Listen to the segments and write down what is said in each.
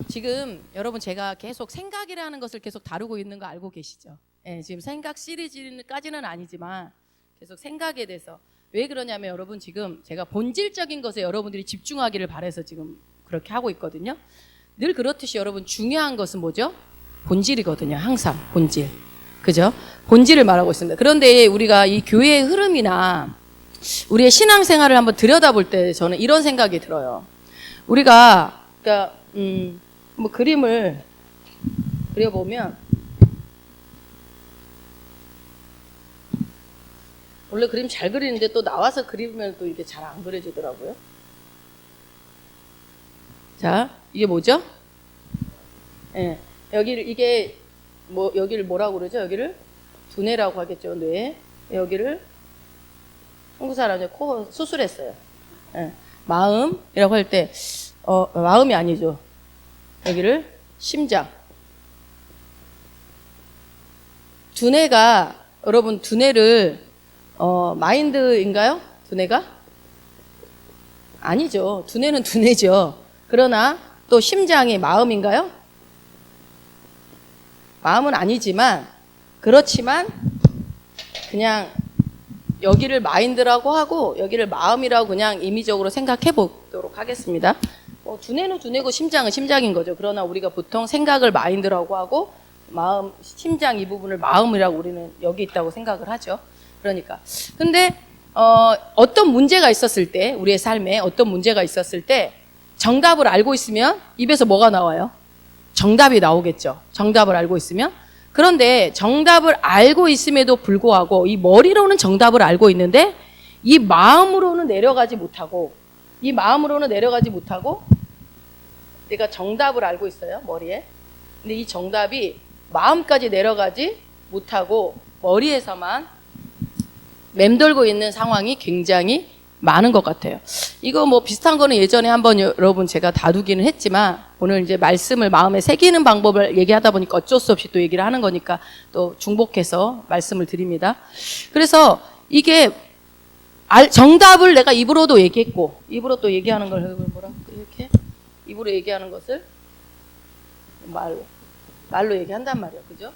지금 여러분 제가 계속 생각이라는 것을 계속 다루고 있는 거 알고 계시죠? 예, 지금 생각 시리즈까지는 아니지만 계속 생각에 대해서 왜 그러냐면 여러분 지금 제가 본질적인 것에 여러분들이 집중하기를 바라서 지금 그렇게 하고 있거든요. 늘 그렇듯이 여러분 중요한 것은 뭐죠? 본질이거든요. 항상 본질. 그죠? 본질을 말하고 있습니다. 그런데 우리가 이 교회의 흐름이나 우리의 신앙생활을 한번 들여다볼 때 저는 이런 생각이 들어요. 우리가 그러니까 뭐 그림을 그려보면 원래 그림 잘 그리는데 또 나와서 그리면 또 이게 잘 안 그려지더라고요. 자, 이게 뭐죠? 예, 여기를 이게 뭐 여기를 뭐라고 그러죠? 여기를 두뇌라고 하겠죠. 뇌. 여기를 한국 사람이 코 수술했어요. 예, 마음이라고 할 때 마음이 아니죠. 여기를 심장. 두뇌가 여러분 두뇌를 마인드인가요? 두뇌가? 아니죠. 두뇌는 두뇌죠. 그러나 또 심장이 마음인가요? 마음은 아니지만 그렇지만 그냥 여기를 마인드라고 하고 여기를 마음이라고 그냥 임의적으로 생각해 보도록 하겠습니다. 두뇌는 두뇌고 심장은 심장인 거죠. 그러나 우리가 보통 생각을 마인드라고 하고 마음, 심장 이 부분을 마음이라고 우리는 여기 있다고 생각을 하죠. 그러니까 근데 어떤 문제가 있었을 때 우리의 삶에 어떤 문제가 있었을 때 정답을 알고 있으면 입에서 뭐가 나와요? 정답이 나오겠죠. 정답을 알고 있으면. 그런데 정답을 알고 있음에도 불구하고 이 머리로는 정답을 알고 있는데 이 마음으로는 내려가지 못하고 내가 정답을 알고 있어요. 머리에. 근데 이 정답이 마음까지 내려가지 못하고 머리에서만 맴돌고 있는 상황이 굉장히 많은 것 같아요. 이거 뭐 비슷한 거는 예전에 한번 여러분 제가 다루기는 했지만 오늘 이제 말씀을 마음에 새기는 방법을 얘기하다 보니까 어쩔 수 없이 또 얘기를 하는 거니까 또 중복해서 말씀을 드립니다. 그래서 이게 정답을 내가 입으로도 얘기했고 입으로 또 얘기하는 걸 뭐라 이렇게 입으로 얘기하는 것을 말로 얘기한단 말이에요. 그죠?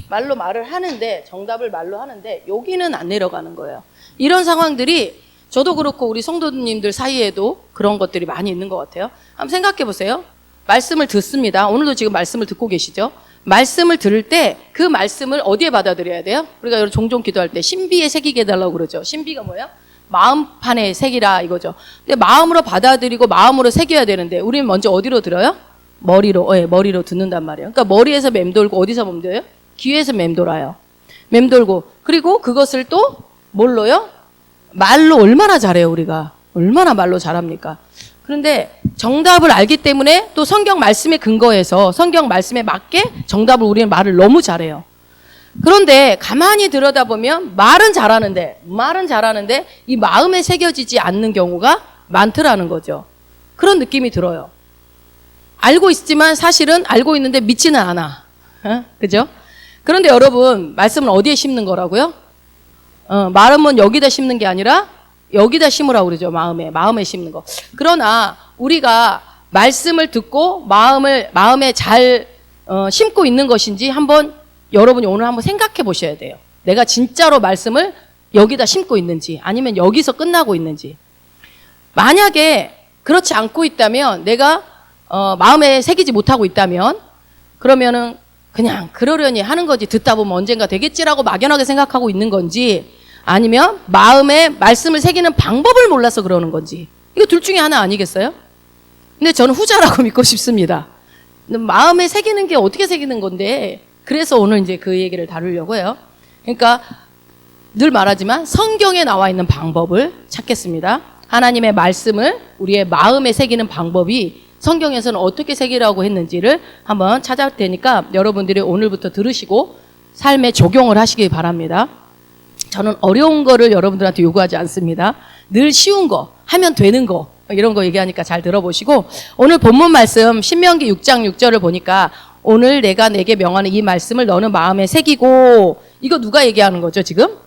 말로 말을 하는데 정답을 말로 하는데 여기는 안 내려가는 거예요. 이런 상황들이 저도 그렇고 우리 성도님들 사이에도 그런 것들이 많이 있는 것 같아요. 한번 생각해 보세요. 말씀을 듣습니다. 오늘도 지금 말씀을 듣고 계시죠? 말씀을 들을 때 그 말씀을 어디에 받아들여야 돼요? 우리가 종종 기도할 때 신비에 새기게 해달라고 그러죠. 신비가 뭐예요? 마음판에 새기라 이거죠. 근데 마음으로 받아들이고 마음으로 새겨야 되는데 우리는 먼저 어디로 들어요? 머리로 듣는단 말이에요. 그러니까 머리에서 맴돌고 어디서 맴돌아요? 귀에서 맴돌아요. 맴돌고 그리고 그것을 또 뭘로요? 말로 얼마나 잘해요 우리가. 얼마나 말로 잘합니까? 그런데 정답을 알기 때문에 또 성경 말씀에 근거해서 성경 말씀에 맞게 정답을 우리는 말을 너무 잘해요. 그런데 가만히 들여다보면 말은 잘하는데 이 마음에 새겨지지 않는 경우가 많더라는 거죠. 그런 느낌이 들어요. 알고 있지만 사실은 알고 있는데 믿지는 않아. 그죠? 그런데 여러분 말씀은 어디에 심는 거라고요? 말은 여기다 심는 게 아니라 여기다 심으라고 그러죠. 마음에 심는 거. 그러나 우리가 말씀을 듣고 마음에 잘 심고 있는 것인지 한번 여러분이 오늘 한번 생각해 보셔야 돼요. 내가 진짜로 말씀을 여기다 심고 있는지 아니면 여기서 끝나고 있는지. 만약에 그렇지 않고 있다면 내가 마음에 새기지 못하고 있다면 그러면은 그냥 그러려니 하는 거지. 듣다 보면 언젠가 되겠지라고 막연하게 생각하고 있는 건지 아니면 마음에 말씀을 새기는 방법을 몰라서 그러는 건지. 이거 둘 중에 하나 아니겠어요? 근데 저는 후자라고 믿고 싶습니다. 마음에 새기는 게 어떻게 새기는 건데 그래서 오늘 이제 그 얘기를 다루려고 해요. 그러니까 늘 말하지만 성경에 나와 있는 방법을 찾겠습니다. 하나님의 말씀을 우리의 마음에 새기는 방법이 성경에서는 어떻게 새기라고 했는지를 한번 찾아올 테니까 여러분들이 오늘부터 들으시고 삶에 적용을 하시기 바랍니다. 저는 어려운 거를 여러분들한테 요구하지 않습니다. 늘 쉬운 거, 하면 되는 거 이런 거 얘기하니까 잘 들어보시고 오늘 본문 말씀 신명기 6장 6절을 보니까 오늘 내가 내게 명하는 이 말씀을 너는 마음에 새기고 이거 누가 얘기하는 거죠 지금?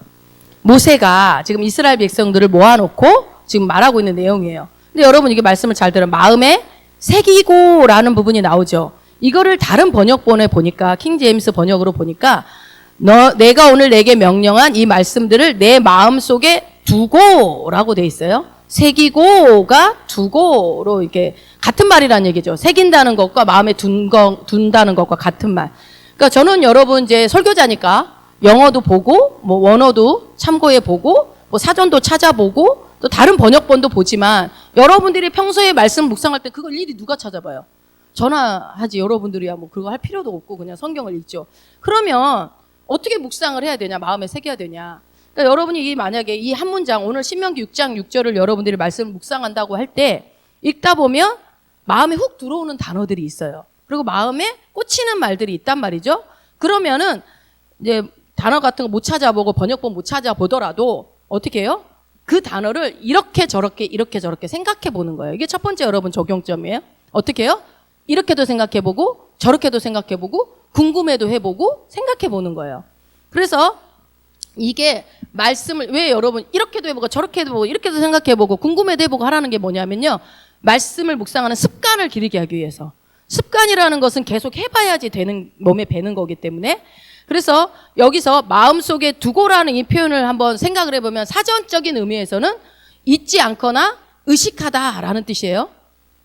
모세가 지금 이스라엘 백성들을 모아놓고 지금 말하고 있는 내용이에요. 근데 여러분 이게 말씀을 잘 들으면 마음에 새기고라는 부분이 나오죠. 이거를 다른 번역본에 보니까 킹 제임스 번역으로 보니까 내가 오늘 내게 명령한 이 말씀들을 내 마음속에 두고라고 돼 있어요. 새기고가 두고로 이렇게 같은 말이라는 얘기죠. 새긴다는 것과 마음에 둔다는 것과 같은 말. 그러니까 저는 여러분 이제 설교자니까 영어도 보고 뭐 원어도 참고해 보고 뭐 사전도 찾아보고 또 다른 번역본도 보지만 여러분들이 평소에 말씀 묵상할 때 그걸 일일이 누가 찾아봐요? 전화하지. 여러분들이야 뭐 그거 할 필요도 없고 그냥 성경을 읽죠. 그러면 어떻게 묵상을 해야 되냐? 마음에 새겨야 되냐? 그러니까 여러분이 만약에 이 한 문장 오늘 신명기 6장 6절을 여러분들이 말씀을 묵상한다고 할 때 읽다 보면 마음에 훅 들어오는 단어들이 있어요. 그리고 마음에 꽂히는 말들이 있단 말이죠. 그러면은 이제 단어 같은 거 못 찾아보고 번역본 못 찾아보더라도 어떻게 해요? 그 단어를 이렇게 저렇게 생각해 보는 거예요. 이게 첫 번째 여러분 적용점이에요. 어떻게 해요? 이렇게도 생각해 보고 저렇게도 생각해 보고 궁금해도 해보고 생각해 보는 거예요. 그래서 이게 말씀을 왜 여러분 이렇게도 해보고 저렇게도 해보고 이렇게도 생각해 보고 궁금해도 해보고 하라는 게 뭐냐면요. 말씀을 묵상하는 습관을 기르게 하기 위해서. 습관이라는 것은 계속 해봐야지 되는 몸에 배는 거기 때문에 그래서 여기서 마음속에 두고라는 이 표현을 한번 생각을 해보면 사전적인 의미에서는 잊지 않거나 의식하다라는 뜻이에요.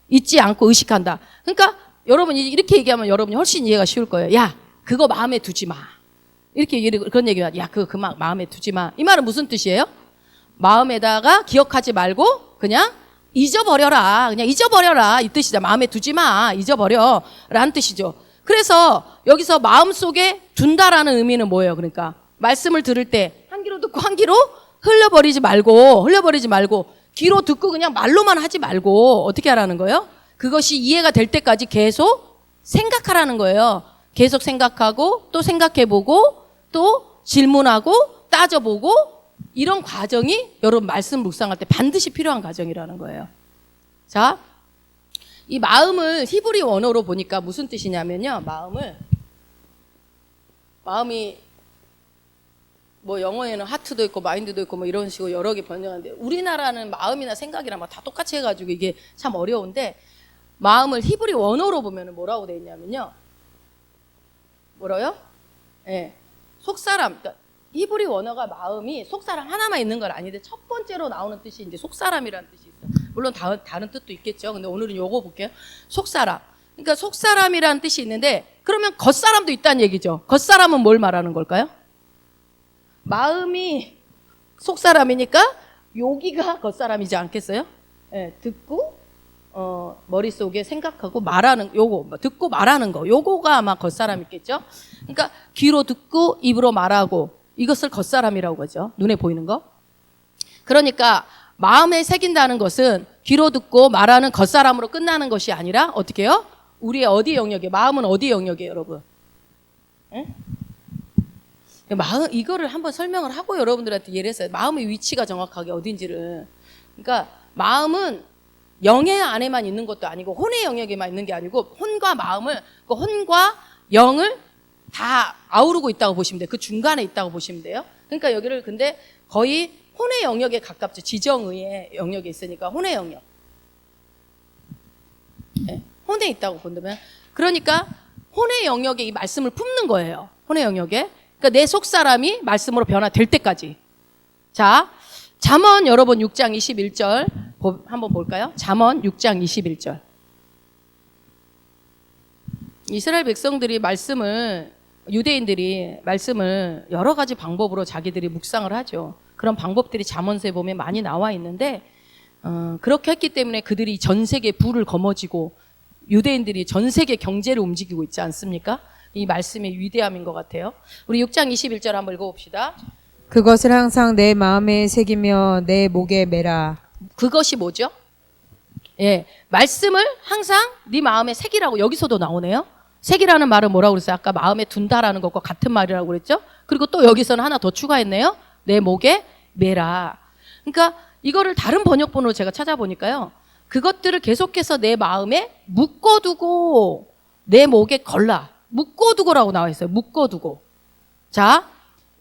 잊지 않고 의식한다. 그러니까 여러분이 이렇게 얘기하면 여러분이 훨씬 이해가 쉬울 거예요. 야, 그거 마음에 두지 마. 이렇게 그런 얘기가 야, 그거 마음에 두지 마. 이 말은 무슨 뜻이에요? 마음에다가 기억하지 말고 그냥 잊어버려라. 그냥 잊어버려라. 이 뜻이다. 마음에 두지 마. 잊어버려. 라는 뜻이죠. 그래서 여기서 마음속에 둔다라는 의미는 뭐예요? 그러니까 말씀을 들을 때 한 귀로 듣고 한 귀로 흘려버리지 말고 귀로 듣고 그냥 말로만 하지 말고 어떻게 하라는 거예요? 그것이 이해가 될 때까지 계속 생각하라는 거예요. 계속 생각하고 또 생각해보고 또 질문하고 따져보고 이런 과정이 여러분 말씀 묵상할 때 반드시 필요한 과정이라는 거예요. 자, 이 마음을 히브리 원어로 보니까 무슨 뜻이냐면요. 마음이 뭐 영어에는 하트도 있고 마인드도 있고 뭐 이런 식으로 여러 개 번역하는데 우리나라는 마음이나 생각이랑 다 똑같이 해가지고 이게 참 어려운데 마음을 히브리 원어로 보면 뭐라고 돼 있냐면요. 뭐라요? 예. 속사람. 그러니까 히브리 원어가 마음이 속사람 하나만 있는 건 아닌데 첫 번째로 나오는 뜻이 이제 속사람이라는 뜻이 있어요. 물론 다른 뜻도 있겠죠. 근데 오늘은 요거 볼게요. 속사람. 그러니까 속사람이라는 뜻이 있는데 그러면 겉사람도 있다는 얘기죠. 겉사람은 뭘 말하는 걸까요? 마음이 속사람이니까 여기가 겉사람이지 않겠어요? 예, 듣고 머릿속에 생각하고 말하는 요거 듣고 말하는 거 요거가 아마 겉사람이겠죠. 그러니까 귀로 듣고 입으로 말하고 이것을 겉사람이라고 하죠. 눈에 보이는 거. 그러니까 마음에 새긴다는 것은 귀로 듣고 말하는 겉사람으로 끝나는 것이 아니라 어떻게 해요? 우리의 어디 영역이에요? 마음은 어디 영역이에요, 여러분? 응? 마음 이거를 한번 설명을 하고 여러분들한테 이해를 했어요. 마음의 위치가 정확하게 어딘지를. 그러니까 마음은 영의 안에만 있는 것도 아니고 혼의 영역에만 있는 게 아니고 혼과 마음을 그 혼과 영을 다 아우르고 있다고 보시면 돼요. 그 중간에 있다고 보시면 돼요. 그러니까 여기를 근데 거의 혼의 영역에 가깝죠. 지정의의 영역에 있으니까 혼의 영역. 네, 혼에 있다고 본다면 그러니까 혼의 영역에 이 말씀을 품는 거예요. 혼의 영역에. 그러니까 내 속사람이 말씀으로 변화될 때까지. 자, 잠언 여러분 6장 21절 한번 볼까요? 잠언 6장 21절. 이스라엘 백성들이 유대인들이 말씀을 여러 가지 방법으로 자기들이 묵상을 하죠. 그런 방법들이 잠언서에 보면 많이 나와 있는데 그렇게 했기 때문에 그들이 전 세계 부를 거머쥐고 유대인들이 전 세계 경제를 움직이고 있지 않습니까? 이 말씀의 위대함인 것 같아요. 우리 6장 21절 한번 읽어봅시다. 그것을 항상 내 마음에 새기며 내 목에 매라. 그것이 뭐죠? 예, 말씀을 항상 네 마음에 새기라고 여기서도 나오네요. 새기라는 말은 뭐라고 그랬어요? 아까 마음에 둔다라는 것과 같은 말이라고 그랬죠? 그리고 또 여기서는 하나 더 추가했네요. 내 목에 매라. 그러니까 이거를 다른 번역본으로 제가 찾아보니까요. 그것들을 계속해서 내 마음에 묶어두고 내 목에 걸라. 묶어두고라고 나와 있어요. 묶어두고. 자,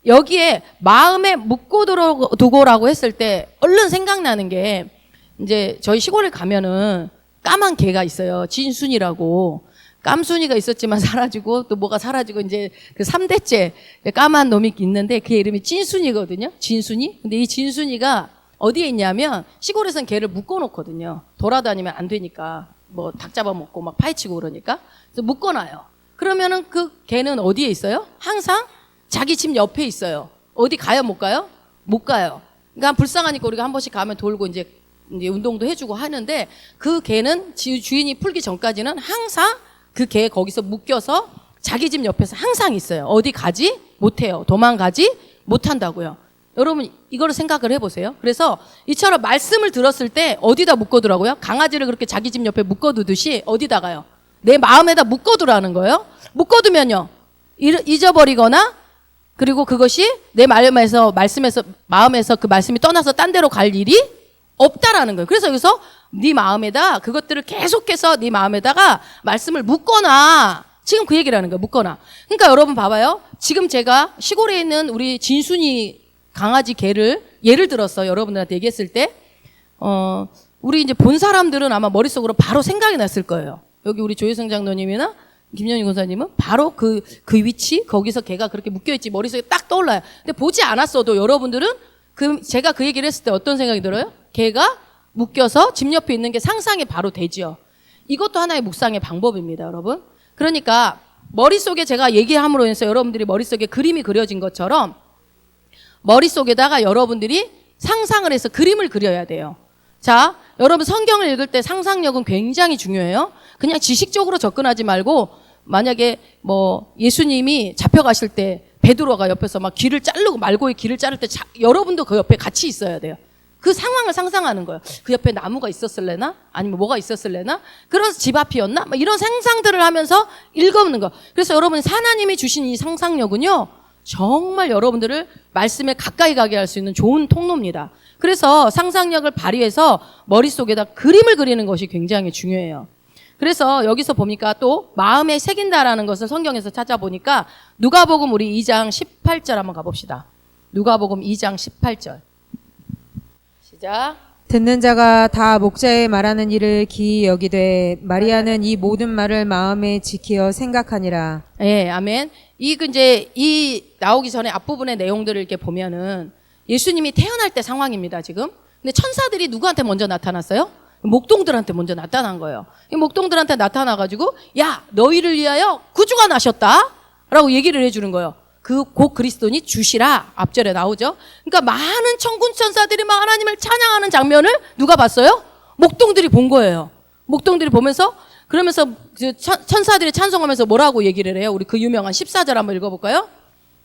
여기에 마음에 묶어두고라고 했을 때 얼른 생각나는 게 이제 저희 시골에 가면은 까만 개가 있어요. 진순이라고. 깜순이가 있었지만 사라지고 또 뭐가 사라지고 이제 그 3대째 까만 놈이 있는데 그 이름이 찐순이거든요. 진순이. 근데 이 진순이가 어디에 있냐면 시골에선 개를 묶어놓거든요. 돌아다니면 안 되니까 뭐 닭 잡아먹고 막 파헤치고 그러니까 그래서 묶어놔요. 그러면은 그 개는 어디에 있어요? 항상 자기 집 옆에 있어요. 어디 가요? 못 가요? 못 가요. 그러니까 불쌍하니까 우리가 한 번씩 가면 돌고 이제 운동도 해주고 하는데 그 개는 주인이 풀기 전까지는 항상 그 개 거기서 묶여서 자기 집 옆에서 항상 있어요. 어디 가지 못해요. 도망가지 못한다고요. 여러분 이거를 생각을 해보세요. 그래서 이처럼 말씀을 들었을 때 어디다 묶어두라고요? 강아지를 그렇게 자기 집 옆에 묶어두듯이 어디다가요? 내 마음에다 묶어두라는 거예요. 묶어두면요 잊어버리거나 그리고 그것이 내 말씀에서 마음에서 그 말씀이 떠나서 딴 데로 갈 일이 없다라는 거예요. 그래서 여기서 네 마음에다 그것들을 계속해서 네 마음에다가 말씀을 묶거나 지금 그 얘기를 하는 거예요. 묶거나. 그러니까 여러분 봐봐요. 지금 제가 시골에 있는 우리 진순이 강아지 개를 예를 들어서 여러분들한테 얘기했을 때 우리 이제 본 사람들은 아마 머릿속으로 바로 생각이 났을 거예요. 여기 우리 조혜성 장로님이나 김연희 권사님은 바로 그 위치 거기서 개가 그렇게 묶여있지 머릿속에 딱 떠올라요. 근데 보지 않았어도 여러분들은 제가 그 얘기를 했을 때 어떤 생각이 들어요? 개가 묶여서 집 옆에 있는 게 상상이 바로 되지요. 이것도 하나의 묵상의 방법입니다, 여러분. 그러니까 머릿속에 제가 얘기함으로 해서 여러분들이 머릿속에 그림이 그려진 것처럼 머릿속에다가 여러분들이 상상을 해서 그림을 그려야 돼요. 자, 여러분 성경을 읽을 때 상상력은 굉장히 중요해요. 그냥 지식적으로 접근하지 말고 만약에 뭐 예수님이 잡혀가실 때 베드로가 옆에서 막 귀를 자르고 말고의 귀를 자를 때 여러분도 그 옆에 같이 있어야 돼요. 그 상황을 상상하는 거예요. 그 옆에 나무가 있었을래나? 아니면 뭐가 있었을래나? 그런 집 앞이었나? 막 이런 상상들을 하면서 읽어보는 거. 그래서 여러분 하나님이 주신 이 상상력은요. 정말 여러분들을 말씀에 가까이 가게 할 수 있는 좋은 통로입니다. 그래서 상상력을 발휘해서 머릿속에다 그림을 그리는 것이 굉장히 중요해요. 그래서 여기서 보니까 또 마음에 새긴다라는 것을 성경에서 찾아보니까 누가복음 우리 2장 18절 한번 가봅시다. 누가복음 2장 18절. 시작. 듣는 자가 다 목자의 말하는 일을 기이 여기되 마리아는 이 모든 말을 마음에 지키어 생각하니라. 예, 아멘. 이 나오기 전에 앞부분의 내용들을 이렇게 보면은 예수님이 태어날 때 상황입니다, 지금. 근데 천사들이 누구한테 먼저 나타났어요? 목동들한테 먼저 나타난 거예요. 이 목동들한테 나타나가지고, 야, 너희를 위하여 구주가 나셨다. 라고 얘기를 해주는 거예요. 곧 그리스도니 주시라. 앞절에 나오죠. 그러니까 많은 천군 천사들이 막 하나님을 찬양하는 장면을 누가 봤어요? 목동들이 본 거예요. 목동들이 보면서, 그러면서 천사들이 찬송하면서 뭐라고 얘기를 해요? 우리 그 유명한 14절 한번 읽어볼까요?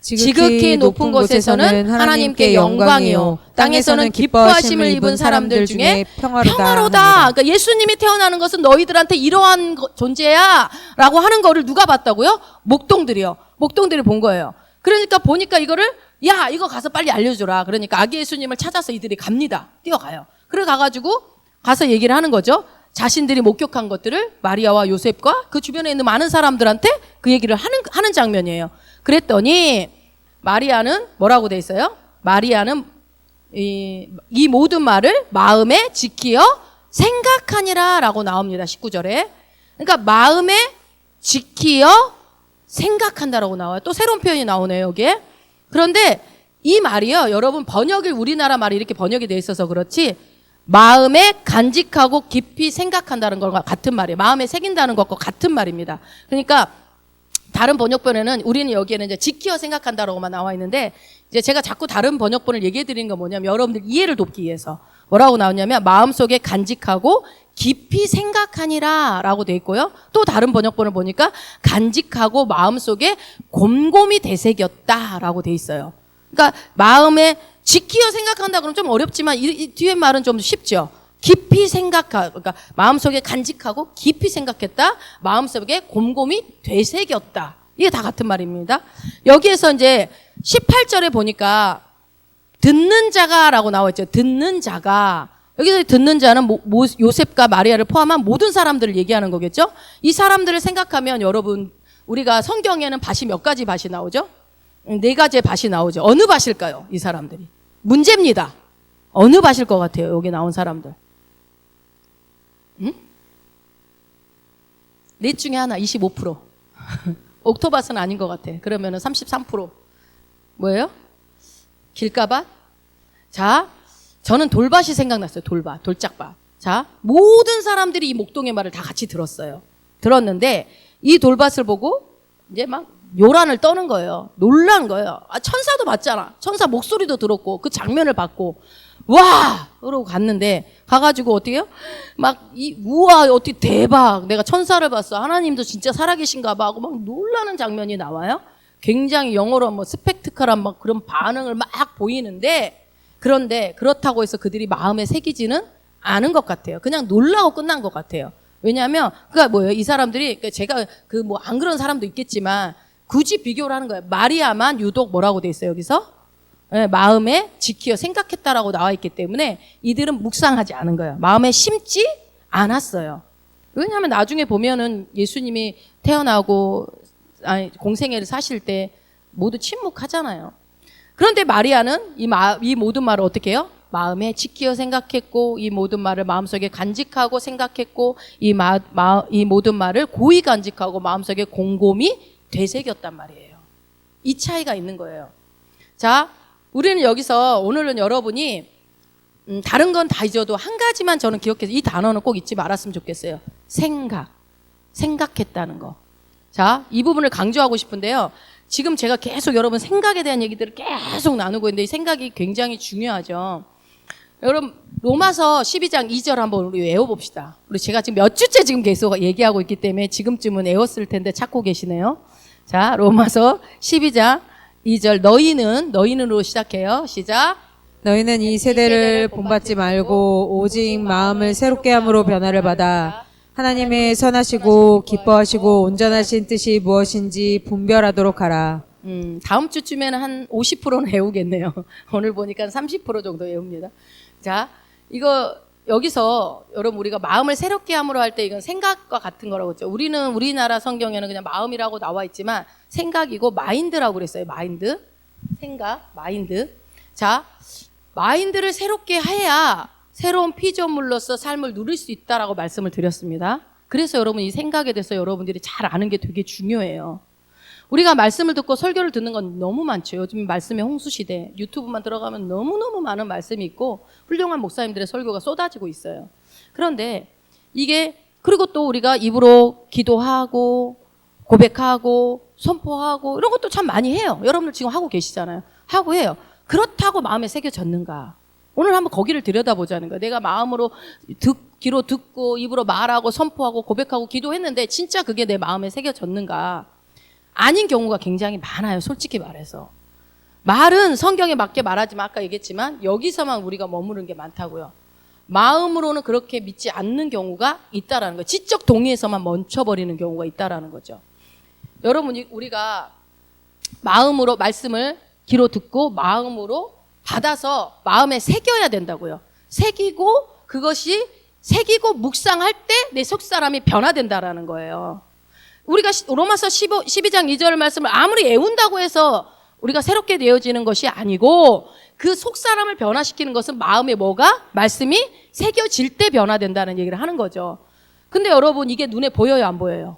지극히 높은 곳에서는 하나님께 영광이요 땅에서는 기뻐하심을 입은 사람들 중에 평화로다. 그러니까 예수님이 태어나는 것은 너희들한테 이러한 존재야 라고 하는 거를 누가 봤다고요? 목동들이요. 목동들이 본 거예요. 그러니까 보니까 이거를 야 이거 가서 빨리 알려주라. 그러니까 아기 예수님을 찾아서 이들이 갑니다. 뛰어가요. 그래 가가지고 가서 얘기를 하는 거죠. 자신들이 목격한 것들을 마리아와 요셉과 그 주변에 있는 많은 사람들한테 그 얘기를 하는 장면이에요. 그랬더니 마리아는 뭐라고 돼 있어요? 마리아는 이 모든 말을 마음에 지키어 생각하니라 라고 나옵니다. 19절에. 그러니까 마음에 지키어 생각한다라고 나와요. 또 새로운 표현이 나오네요, 여기에. 그런데 이 말이요, 여러분 번역을 우리나라 말이 이렇게 번역이 돼 있어서 그렇지 마음에 간직하고 깊이 생각한다는 것과 같은 말이에요. 마음에 새긴다는 것과 같은 말입니다. 그러니까 다른 번역본에는 우리는 여기에는 이제 지키어 생각한다라고만 나와 있는데 이제 제가 자꾸 다른 번역본을 얘기해 드리는 건 뭐냐면 여러분들 이해를 돕기 위해서 뭐라고 나오냐면 마음속에 간직하고 깊이 생각하니라 라고 돼 있고요. 또 다른 번역본을 보니까 간직하고 마음속에 곰곰이 되새겼다 라고 돼 있어요. 그러니까 마음에 지키어 생각한다 그러면 좀 어렵지만 이 뒤에 말은 좀 쉽죠. 깊이 그러니까 마음속에 간직하고 깊이 생각했다. 마음속에 곰곰이 되새겼다. 이게 다 같은 말입니다. 여기에서 이제 18절에 보니까 듣는 자가라고 나와 있죠. 듣는 자가. 여기서 듣는 자는 요셉과 마리아를 포함한 모든 사람들을 얘기하는 거겠죠. 이 사람들을 생각하면 여러분 우리가 성경에는 밭이 몇 가지 밭이 나오죠? 4가지의 밭이 나오죠. 어느 밭일까요? 이 사람들이. 문제입니다. 어느 밭일 것 같아요? 여기 나온 사람들. 응? 넷 중에 하나 25%. 옥토밭은 아닌 것 같아. 그러면은 33%. 뭐예요? 길가밭? 자, 저는 돌밭이 생각났어요. 돌밭, 돌짝밭. 자, 모든 사람들이 이 목동의 말을 다 같이 들었어요. 들었는데 이 돌밭을 보고 이제 막 요란을 떠는 거예요. 놀란 거예요. 아, 천사도 봤잖아. 천사 목소리도 들었고 그 장면을 봤고 와! 그러고 갔는데 가가지고 어떻게 해요? 우와 어떻게 대박 내가 천사를 봤어. 하나님도 진짜 살아계신가 봐 하고 막 놀라는 장면이 나와요. 굉장히 영어로 뭐 스펙트컬한 막 그런 반응을 막 보이는데 그런데 그렇다고 해서 그들이 마음에 새기지는 않은 것 같아요. 그냥 놀라고 끝난 것 같아요. 왜냐하면 그가 뭐예요? 이 사람들이 제가 그 뭐 안 그런 사람도 있겠지만 굳이 비교를 하는 거예요. 마리아만 유독 뭐라고 돼 있어요 여기서? 네, 마음에 지키어 생각했다라고 나와 있기 때문에 이들은 묵상하지 않은 거예요. 마음에 심지 않았어요. 왜냐하면 나중에 보면은 예수님이 태어나고 공생애를 사실 때 모두 침묵하잖아요. 그런데 마리아는 이 모든 말을 어떻게 해요? 마음에 지키어 생각했고 이 모든 말을 마음속에 간직하고 생각했고 이 모든 말을 고이 간직하고 마음속에 곰곰이 되새겼단 말이에요. 이 차이가 있는 거예요. 자, 우리는 여기서 오늘은 여러분이 다른 건 다 잊어도 한 가지만 저는 기억해서 이 단어는 꼭 잊지 말았으면 좋겠어요. 생각했다는 거. 자, 이 부분을 강조하고 싶은데요. 지금 제가 계속 여러분 생각에 대한 얘기들을 계속 나누고 있는데 이 생각이 굉장히 중요하죠. 여러분 로마서 12장 2절 한번 우리 외워봅시다. 우리 제가 지금 몇 주째 지금 계속 얘기하고 있기 때문에 지금쯤은 외웠을 텐데 찾고 계시네요. 자, 로마서 12장 2절 너희는으로 시작해요. 시작. 너희는 이 세대를 본받지 말고 오직 마음을 새롭게 함으로 변화를 받아 하나님의 선하시고 기뻐하시고 온전하신 뜻이 무엇인지 분별하도록 하라. 다음 주쯤에는 한 50%는 외우겠네요. 오늘 보니까 30% 정도 외웁니다. 자, 이거 여기서 여러분 우리가 마음을 새롭게 함으로 할 때 이건 생각과 같은 거라고 했죠. 우리는 우리나라 성경에는 그냥 마음이라고 나와 있지만 생각이고 마인드라고 그랬어요. 마인드. 생각, 마인드. 자, 마인드를 새롭게 해야 새로운 피조물로서 삶을 누릴 수 있다라고 말씀을 드렸습니다. 그래서 여러분 이 생각에 대해서 여러분들이 잘 아는 게 되게 중요해요. 우리가 말씀을 듣고 설교를 듣는 건 너무 많죠. 요즘 말씀의 홍수시대. 유튜브만 들어가면 너무너무 많은 말씀이 있고 훌륭한 목사님들의 설교가 쏟아지고 있어요. 그런데 이게 그리고 또 우리가 입으로 기도하고 고백하고 선포하고 이런 것도 참 많이 해요. 여러분들 지금 하고 계시잖아요. 하고 해요. 그렇다고 마음에 새겨졌는가? 오늘 한번 거기를 들여다보자는 거예요. 내가 마음으로 귀로 듣고 입으로 말하고 선포하고 고백하고 기도했는데 진짜 그게 내 마음에 새겨졌는가? 아닌 경우가 굉장히 많아요. 솔직히 말해서. 말은 성경에 맞게 말하지만 아까 얘기했지만 여기서만 우리가 머무르는 게 많다고요. 마음으로는 그렇게 믿지 않는 경우가 있다라는 거예요. 지적 동의에서만 멈춰버리는 경우가 있다라는 거죠. 여러분 우리가 마음으로 말씀을 귀로 듣고 마음으로 받아서 마음에 새겨야 된다고요. 그것이 새기고 묵상할 때 내 속사람이 변화된다라는 거예요. 우리가 로마서 12장 2절 말씀을 아무리 외운다고 해서 우리가 새롭게 되어지는 것이 아니고 그 속사람을 변화시키는 것은 마음에 말씀이 새겨질 때 변화된다는 얘기를 하는 거죠. 근데 여러분 이게 눈에 보여요, 안 보여요?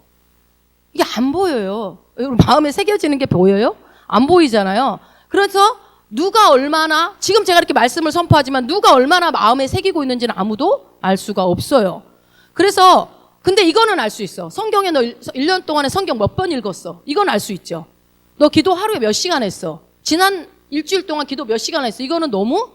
이게 안 보여요. 여러분 마음에 새겨지는 게 보여요? 안 보이잖아요. 그래서 누가 얼마나 지금 제가 이렇게 말씀을 선포하지만 누가 얼마나 마음에 새기고 있는지는 아무도 알 수가 없어요. 그래서 근데 이거는 알 수 있어. 성경에 너 1년 동안에 성경 몇 번 읽었어. 이건 알 수 있죠. 너 기도 하루에 몇 시간 했어. 지난 일주일 동안 기도 몇 시간 했어. 이거는 너무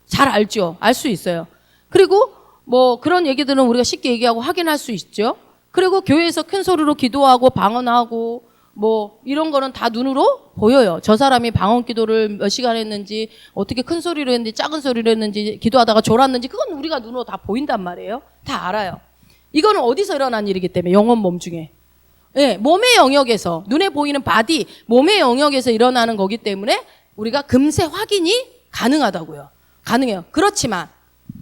잘 알죠. 알 수 있어요. 그리고 뭐 그런 얘기들은 우리가 쉽게 얘기하고 확인할 수 있죠. 그리고 교회에서 큰 소리로 기도하고 방언하고 뭐 이런 거는 다 눈으로 보여요. 저 사람이 방언 기도를 몇 시간 했는지 어떻게 큰 소리로 했는지 작은 소리로 했는지 기도하다가 졸았는지 그건 우리가 눈으로 다 보인단 말이에요. 다 알아요. 이거는 어디서 일어난 일이기 때문에 영혼 몸 중에 몸의 영역에서 눈에 보이는 바디 몸의 영역에서 일어나는 거기 때문에 우리가 금세 확인이 가능하다고요. 가능해요. 그렇지만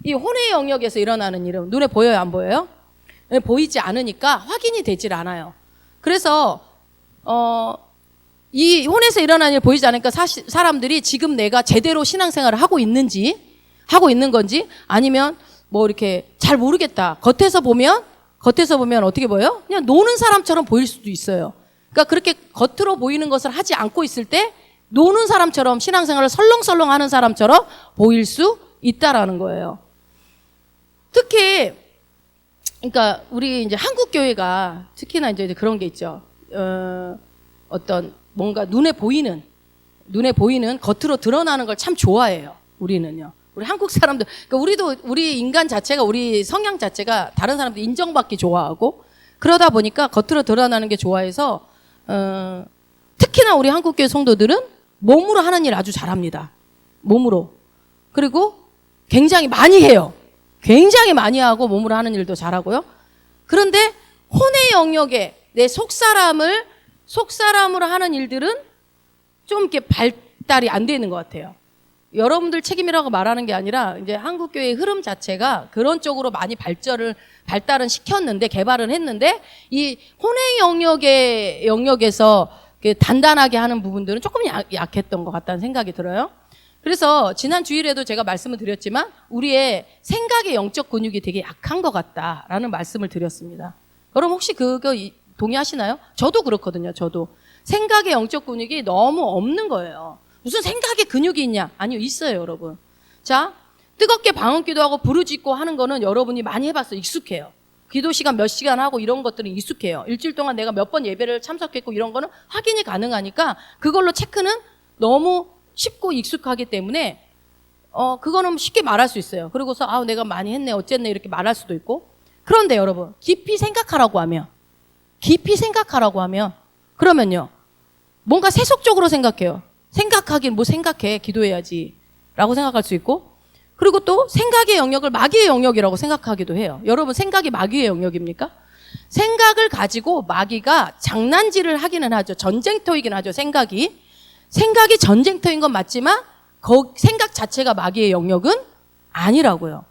이 혼의 영역에서 일어나는 일은 눈에 보여요, 안 보여요? 보이지 않으니까 확인이 되질 않아요. 그래서 이 혼에서 일어나는 일 보이지 않으니까 사람들이 지금 내가 제대로 신앙생활을 하고 있는 건지 아니면 뭐 이렇게 잘 모르겠다. 겉에서 보면 겉에서 보면 어떻게 보여요? 그냥 노는 사람처럼 보일 수도 있어요. 그러니까 그렇게 겉으로 보이는 것을 하지 않고 있을 때 노는 사람처럼 신앙생활을 설렁설렁 하는 사람처럼 보일 수 있다라는 거예요. 특히 그러니까 우리 이제 한국 교회가 특히나 이제 그런 게 있죠. 어떤 뭔가 눈에 보이는 겉으로 드러나는 걸 참 좋아해요. 우리는요. 우리 한국 사람들, 그러니까 우리 인간 자체가, 우리 성향 자체가 다른 사람들 인정받기 좋아하고, 그러다 보니까 겉으로 드러나는 게 좋아해서, 특히나 우리 한국교회 성도들은 몸으로 하는 일 아주 잘합니다. 몸으로. 그리고 굉장히 많이 해요. 굉장히 많이 하고 몸으로 하는 일도 잘하고요. 그런데 혼의 영역에 내 속사람으로 하는 일들은 좀 이렇게 발달이 안 되는 것 같아요. 여러분들 책임이라고 말하는 게 아니라 이제 한국교회의 흐름 자체가 그런 쪽으로 많이 발달은 시켰는데, 개발은 했는데, 이 혼의 영역에서 단단하게 하는 부분들은 조금 약했던 것 같다는 생각이 들어요. 그래서 지난 주일에도 제가 말씀을 드렸지만 우리의 생각의 영적 근육이 되게 약한 것 같다라는 말씀을 드렸습니다. 여러분 혹시 그거 동의하시나요? 저도 그렇거든요. 저도 생각의 영적 근육이 너무 없는 거예요. 무슨 생각의 근육이 있냐? 아니요, 있어요, 여러분. 자, 뜨겁게 방언 기도하고 부르짖고 하는 거는 여러분이 많이 해봤어요. 익숙해요. 기도 시간 몇 시간 하고 이런 것들은 익숙해요. 일주일 동안 내가 몇 번 예배를 참석했고 이런 거는 확인이 가능하니까 그걸로 체크는 너무 쉽고 익숙하기 때문에 그거는 쉽게 말할 수 있어요. 그러고서 내가 많이 했네, 어쨌네 이렇게 말할 수도 있고. 그런데 여러분 깊이 생각하라고 하면 그러면요 뭔가 세속적으로 생각해요. 생각하긴 뭐 생각해, 기도해야지 라고 생각할 수 있고, 그리고 또 생각의 영역을 마귀의 영역이라고 생각하기도 해요. 여러분 생각이 마귀의 영역입니까? 생각을 가지고 마귀가 장난질을 하기는 하죠. 전쟁터이긴 하죠. 생각이 전쟁터인 건 맞지만 생각 자체가 마귀의 영역은 아니라고요.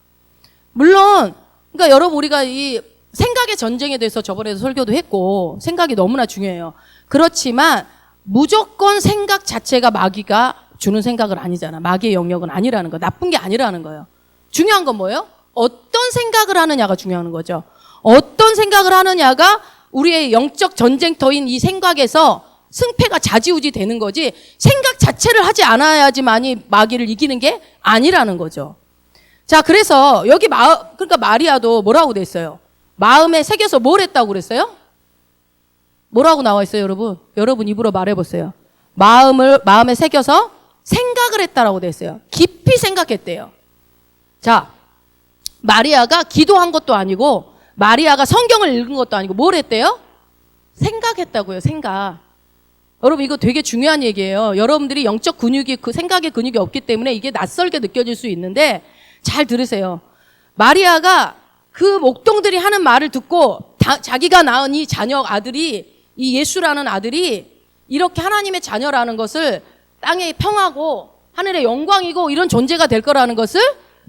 물론 그러니까 여러분 우리가 이 생각의 전쟁에 대해서 저번에도 설교도 했고 생각이 너무나 중요해요. 그렇지만 무조건 생각 자체가 마귀가 주는 생각은 아니잖아. 마귀의 영역은 아니라는 거. 나쁜 게 아니라는 거예요. 중요한 건 뭐예요? 어떤 생각을 하느냐가 중요한 거죠. 어떤 생각을 하느냐가 우리의 영적 전쟁터인 이 생각에서 승패가 좌지우지 되는 거지, 생각 자체를 하지 않아야지만이 마귀를 이기는 게 아니라는 거죠. 자, 그래서 여기 그러니까 마리아도 뭐라고 돼 있어요? 마음에 새겨서 뭘 했다고 그랬어요? 뭐라고 나와 있어요, 여러분? 여러분 입으로 말해보세요. 마음에 새겨서 생각을 했다라고 돼 있어요. 깊이 생각했대요. 자, 마리아가 기도한 것도 아니고, 마리아가 성경을 읽은 것도 아니고, 뭘 했대요? 생각했다고요, 생각. 여러분 이거 되게 중요한 얘기예요. 여러분들이 영적 근육이, 그 생각의 근육이 없기 때문에 이게 낯설게 느껴질 수 있는데 잘 들으세요. 마리아가 그 목동들이 하는 말을 듣고 자기가 낳은 이 이 예수라는 아들이 이렇게 하나님의 자녀라는 것을 땅의 평화고 하늘의 영광이고 이런 존재가 될 거라는 것을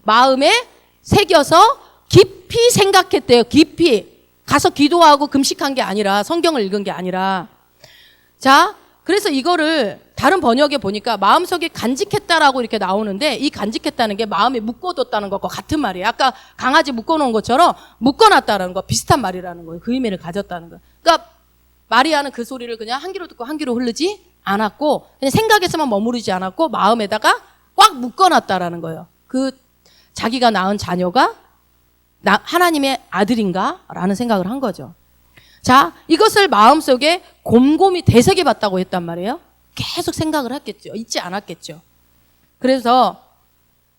마음에 새겨서 깊이 생각했대요. 깊이. 가서 기도하고 금식한 게 아니라, 성경을 읽은 게 아니라. 자, 그래서 이거를 다른 번역에 보니까 마음속에 간직했다라고 이렇게 나오는데, 이 간직했다는 게 마음에 묶어뒀다는 것과 같은 말이에요. 아까 강아지 묶어놓은 것처럼 묶어놨다는 거, 비슷한 말이라는 거예요. 그 의미를 가졌다는 거예요. 그러니까 마리아는 그 소리를 그냥 한 귀로 듣고 한 귀로 흐르지 않았고, 그냥 생각에서만 머무르지 않았고 마음에다가 꽉 묶어놨다라는 거예요. 그 자기가 낳은 자녀가 하나님의 아들인가? 라는 생각을 한 거죠. 자, 이것을 마음속에 곰곰이 되새겨봤다고 했단 말이에요. 계속 생각을 했겠죠. 잊지 않았겠죠. 그래서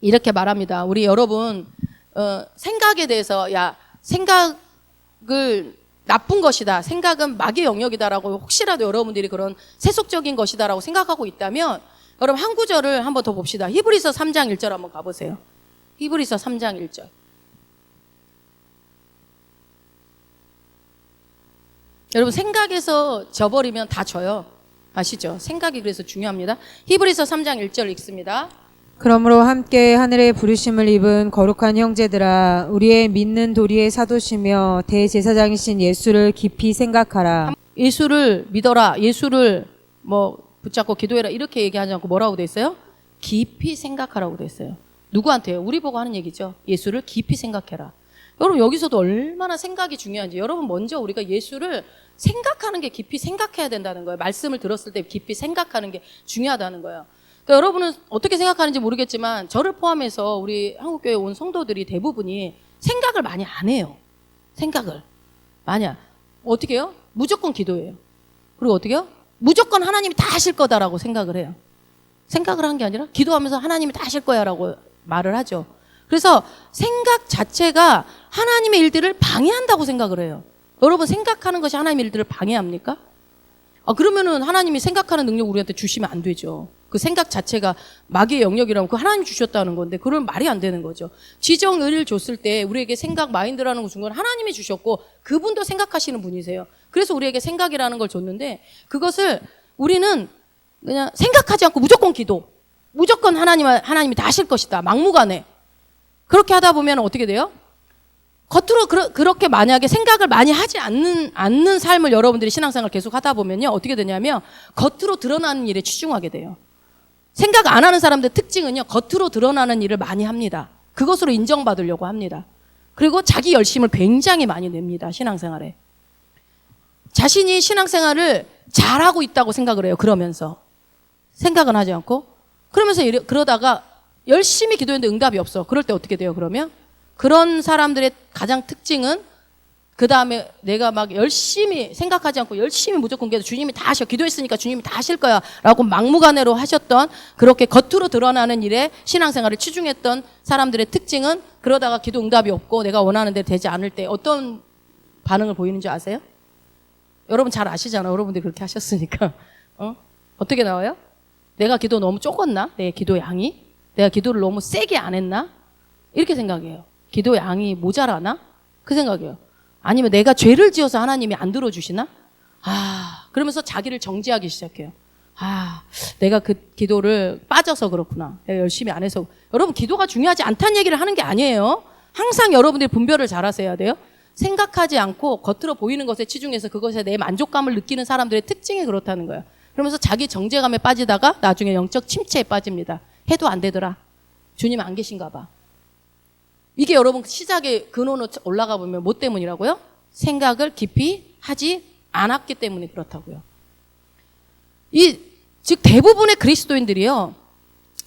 이렇게 말합니다. 우리 여러분 생각에 대해서 생각을 나쁜 것이다, 생각은 마귀의 영역이다라고 혹시라도 여러분들이 그런 세속적인 것이다라고 생각하고 있다면 여러분 한 구절을 한번 더 봅시다. 히브리서 3장 1절 한번 가보세요. 히브리서 3장 1절. 여러분 생각에서 져버리면 다 져요. 아시죠? 생각이 그래서 중요합니다. 히브리서 3장 1절 읽습니다. 그러므로 함께 하늘의 부르심을 입은 거룩한 형제들아, 우리의 믿는 도리의 사도시며 대제사장이신 예수를 깊이 생각하라. 예수를 믿어라, 예수를 붙잡고 기도해라 이렇게 얘기하지 않고 뭐라고 돼 있어요? 깊이 생각하라고 돼 있어요. 누구한테요? 우리 보고 하는 얘기죠. 예수를 깊이 생각해라. 여러분 여기서도 얼마나 생각이 중요한지. 여러분 먼저 우리가 예수를 생각하는 게 깊이 생각해야 된다는 거예요. 말씀을 들었을 때 깊이 생각하는 게 중요하다는 거예요. 그러니까 여러분은 어떻게 생각하는지 모르겠지만 저를 포함해서 우리 한국교회 온 성도들이 대부분이 생각을 많이 안 해요. 생각을 많이 어떻게 해요? 무조건 기도해요. 그리고 어떻게 해요? 무조건 하나님이 다 하실 거다라고 생각을 해요. 생각을 한 게 아니라 기도하면서 하나님이 다 하실 거야 라고 말을 하죠. 그래서 생각 자체가 하나님의 일들을 방해한다고 생각을 해요. 여러분 생각하는 것이 하나님의 일들을 방해합니까? 그러면은 하나님이 생각하는 능력 우리한테 주시면 안 되죠. 그 생각 자체가 마귀의 영역이라고 그 하나님이 주셨다는 건데 그러면 말이 안 되는 거죠. 지정 의를 줬을 때 우리에게 생각 마인드라는 거 준 건 하나님이 주셨고 그분도 생각하시는 분이세요. 그래서 우리에게 생각이라는 걸 줬는데 그것을 우리는 그냥 생각하지 않고 무조건 기도, 무조건 하나님이 다 하실 것이다. 막무가내. 그렇게 하다 보면 어떻게 돼요? 겉으로 그렇게 만약에 생각을 많이 하지 않는 삶을 여러분들이 신앙생활 계속 하다 보면요. 어떻게 되냐면 겉으로 드러나는 일에 치중하게 돼요. 생각 안 하는 사람들의 특징은요. 겉으로 드러나는 일을 많이 합니다. 그것으로 인정받으려고 합니다. 그리고 자기 열심을 굉장히 많이 냅니다. 신앙생활에. 자신이 신앙생활을 잘하고 있다고 생각을 해요. 그러면서. 생각은 하지 않고. 그러면서 그러다가 열심히 기도했는데 응답이 없어. 그럴 때 어떻게 돼요, 그러면? 그런 사람들의 가장 특징은 그 다음에 내가 막 열심히 생각하지 않고 열심히 무조건 기도, 주님이 다 하셔. 기도했으니까 주님이 다 하실 거야. 라고 막무가내로 하셨던 그렇게 겉으로 드러나는 일에 신앙생활을 치중했던 사람들의 특징은 그러다가 기도 응답이 없고 내가 원하는 대로 되지 않을 때 어떤 반응을 보이는 줄 아세요? 여러분 잘 아시잖아요. 여러분들이 그렇게 하셨으니까. 어떻게 나와요? 내가 기도 너무 적었나? 내 기도 양이? 내가 기도를 너무 세게 안 했나? 이렇게 생각해요. 기도 양이 모자라나? 그 생각이에요. 아니면 내가 죄를 지어서 하나님이 안 들어주시나? 그러면서 자기를 정죄하기 시작해요. 내가 그 기도를 빠져서 그렇구나. 내가 열심히 안 해서. 여러분 기도가 중요하지 않다는 얘기를 하는 게 아니에요. 항상 여러분들이 분별을 잘 하셔야 돼요. 생각하지 않고 겉으로 보이는 것에 치중해서 그것에 내 만족감을 느끼는 사람들의 특징이 그렇다는 거예요. 그러면서 자기 정죄감에 빠지다가 나중에 영적 침체에 빠집니다. 해도 안 되더라. 주님 안 계신가 봐. 이게 여러분 시작의 근원으로 올라가 보면 뭐 때문이라고요? 생각을 깊이 하지 않았기 때문에 그렇다고요. 즉 대부분의 그리스도인들이요.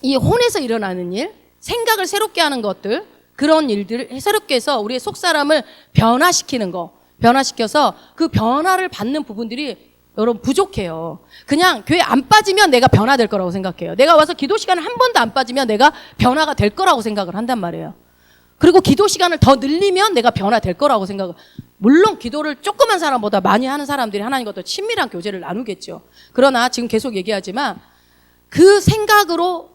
이 혼에서 일어나는 일, 생각을 새롭게 하는 것들, 그런 일들을 새롭게 해서 우리의 속사람을 변화시키는 거, 변화시켜서 그 변화를 받는 부분들이 여러분 부족해요. 그냥 교회 안 빠지면 내가 변화될 거라고 생각해요. 내가 와서 기도 시간을 한 번도 안 빠지면 내가 변화가 될 거라고 생각을 한단 말이에요. 그리고 기도 시간을 더 늘리면 내가 변화될 거라고 생각을. 물론 기도를 조그만 사람보다 많이 하는 사람들이 하나님과 더 친밀한 교제를 나누겠죠. 그러나 지금 계속 얘기하지만 그 생각으로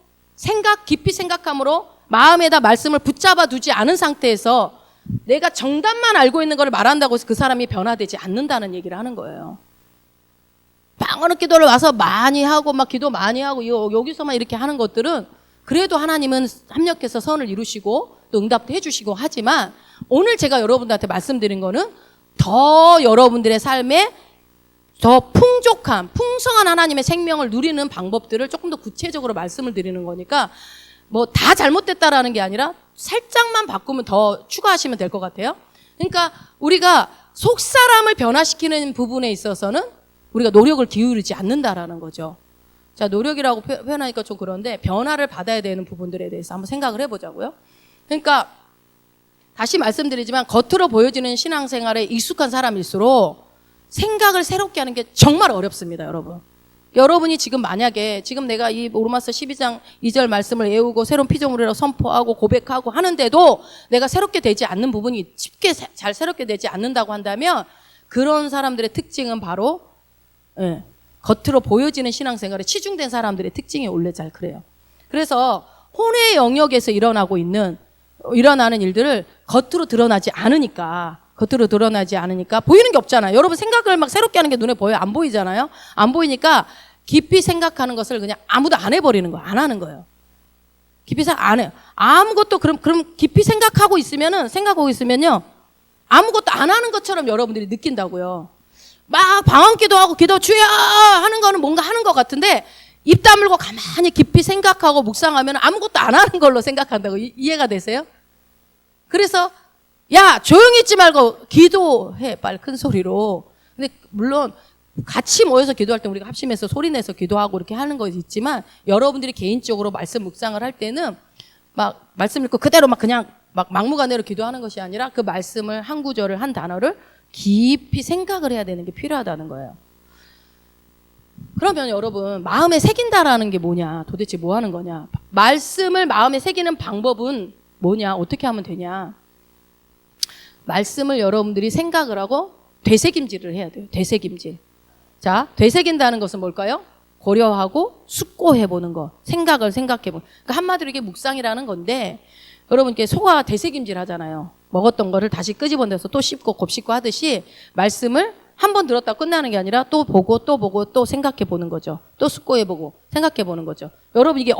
깊이 생각함으로 마음에다 말씀을 붙잡아 두지 않은 상태에서 내가 정답만 알고 있는 걸 말한다고 해서 그 사람이 변화되지 않는다는 얘기를 하는 거예요. 방언의 기도를 와서 많이 하고 막 기도 많이 하고 여기서만 이렇게 하는 것들은 그래도 하나님은 합력해서 선을 이루시고 또 응답도 해주시고 하지만 오늘 제가 여러분들한테 말씀드린 거는 더 여러분들의 삶에 더 풍성한 하나님의 생명을 누리는 방법들을 조금 더 구체적으로 말씀을 드리는 거니까 뭐 다 잘못됐다라는 게 아니라 살짝만 바꾸면 더 추가하시면 될 것 같아요. 그러니까 우리가 속사람을 변화시키는 부분에 있어서는 우리가 노력을 기울이지 않는다라는 거죠. 자, 노력이라고 표현하니까 좀 그런데 변화를 받아야 되는 부분들에 대해서 한번 생각을 해보자고요. 그러니까 다시 말씀드리지만 겉으로 보여지는 신앙생활에 익숙한 사람일수록 생각을 새롭게 하는 게 정말 어렵습니다, 여러분. 여러분이 지금 만약에 지금 내가 이 로마서 12장 2절 말씀을 외우고 새로운 피조물이라고 선포하고 고백하고 하는데도 내가 새롭게 되지 않는 부분이 쉽게 잘 새롭게 되지 않는다고 한다면 그런 사람들의 특징은 바로 겉으로 보여지는 신앙생활에 치중된 사람들의 특징이 원래 잘 그래요. 그래서 혼의 영역에서 일어나는 일들을 겉으로 드러나지 않으니까 보이는 게 없잖아요. 여러분 생각을 막 새롭게 하는 게 눈에 보여요? 안 보이잖아요. 안 보이니까 깊이 생각하는 것을 그냥 아무도 안 해버리는 거예요. 안 하는 거예요. 깊이 생각 안 해요. 아무것도 그럼 깊이 생각하고 있으면요 아무것도 안 하는 것처럼 여러분들이 느낀다고요. 막 방언기도 하고 기도 주여 하는 거는 뭔가 하는 것 같은데 입 다물고 가만히 깊이 생각하고 묵상하면 아무것도 안 하는 걸로 생각한다고. 이해가 되세요? 그래서 야, 조용히 있지 말고 기도해. 빨리 큰 소리로. 근데 물론 같이 모여서 기도할 때 우리가 합심해서 소리내서 기도하고 이렇게 하는 거 있지만 여러분들이 개인적으로 말씀 묵상을 할 때는 막 말씀 읽고 그대로 막 그냥 막 막무가내로 기도하는 것이 아니라 그 말씀을 한 구절을 한 단어를 깊이 생각을 해야 되는 게 필요하다는 거예요. 그러면 여러분 마음에 새긴다라는 게 뭐냐? 도대체 뭐 하는 거냐? 말씀을 마음에 새기는 방법은 뭐냐? 어떻게 하면 되냐? 말씀을 여러분들이 생각을 하고 되새김질을 해야 돼요. 되새김질. 자, 되새긴다는 것은 뭘까요? 고려하고 숙고해보는 거. 생각을 생각해보는. 그러니까 한마디로 이게 묵상이라는 건데 여러분 이렇게 소가 되새김질 하잖아요. 먹었던 거를 다시 끄집어내서 또 씹고 곱씹고 하듯이 말씀을 한 번 들었다 끝나는 게 아니라 또 보고 또 생각해보는 거죠. 또 숙고해보고 생각해보는 거죠. 여러분 이게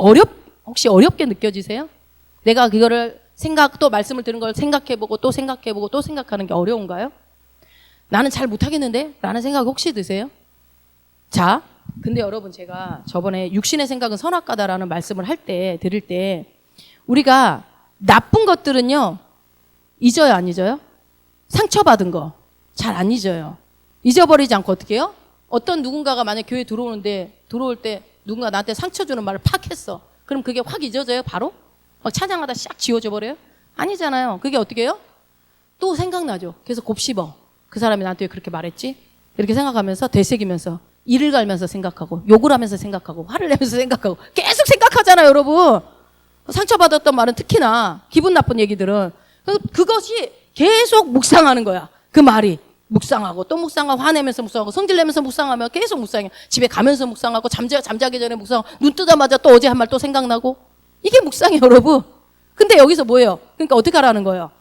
혹시 어렵게 느껴지세요? 내가 그거를 또 말씀을 들은 걸 생각해보고 또 생각해보고 또 생각하는 게 어려운가요? 나는 잘 못하겠는데? 라는 생각이 혹시 드세요? 자, 근데 여러분 제가 저번에 육신의 생각은 선악과다라는 말씀을 들을 때 우리가 나쁜 것들은요 잊어요 안 잊어요? 상처받은 거 잘 안 잊어요. 잊어버리지 않고 어떻게 해요? 어떤 누군가가 만약 교회 들어올 때 누군가 나한테 상처 주는 말을 팍 했어. 그럼 그게 확 잊어져요 바로? 막 찬양하다 싹 지워져 버려요? 아니잖아요. 그게 어떻게 해요? 또 생각나죠. 그래서 곱씹어. 그 사람이 나한테 왜 그렇게 말했지? 이렇게 생각하면서 되새기면서 이를 갈면서 생각하고 욕을 하면서 생각하고 화를 내면서 생각하고 계속 생각하잖아요 여러분. 상처받았던 말은 특히나 기분 나쁜 얘기들은 그것이 계속 묵상하는 거야. 그 말이 묵상하고 또 묵상하고 화내면서 묵상하고 성질내면서 묵상하면 계속 묵상해. 집에 가면서 묵상하고 잠자기 전에 묵상하고 눈 뜨자마자 또 어제 한 말 또 생각나고 이게 묵상이에요 여러분. 근데 여기서 뭐예요? 그러니까 어떻게 하라는 거예요?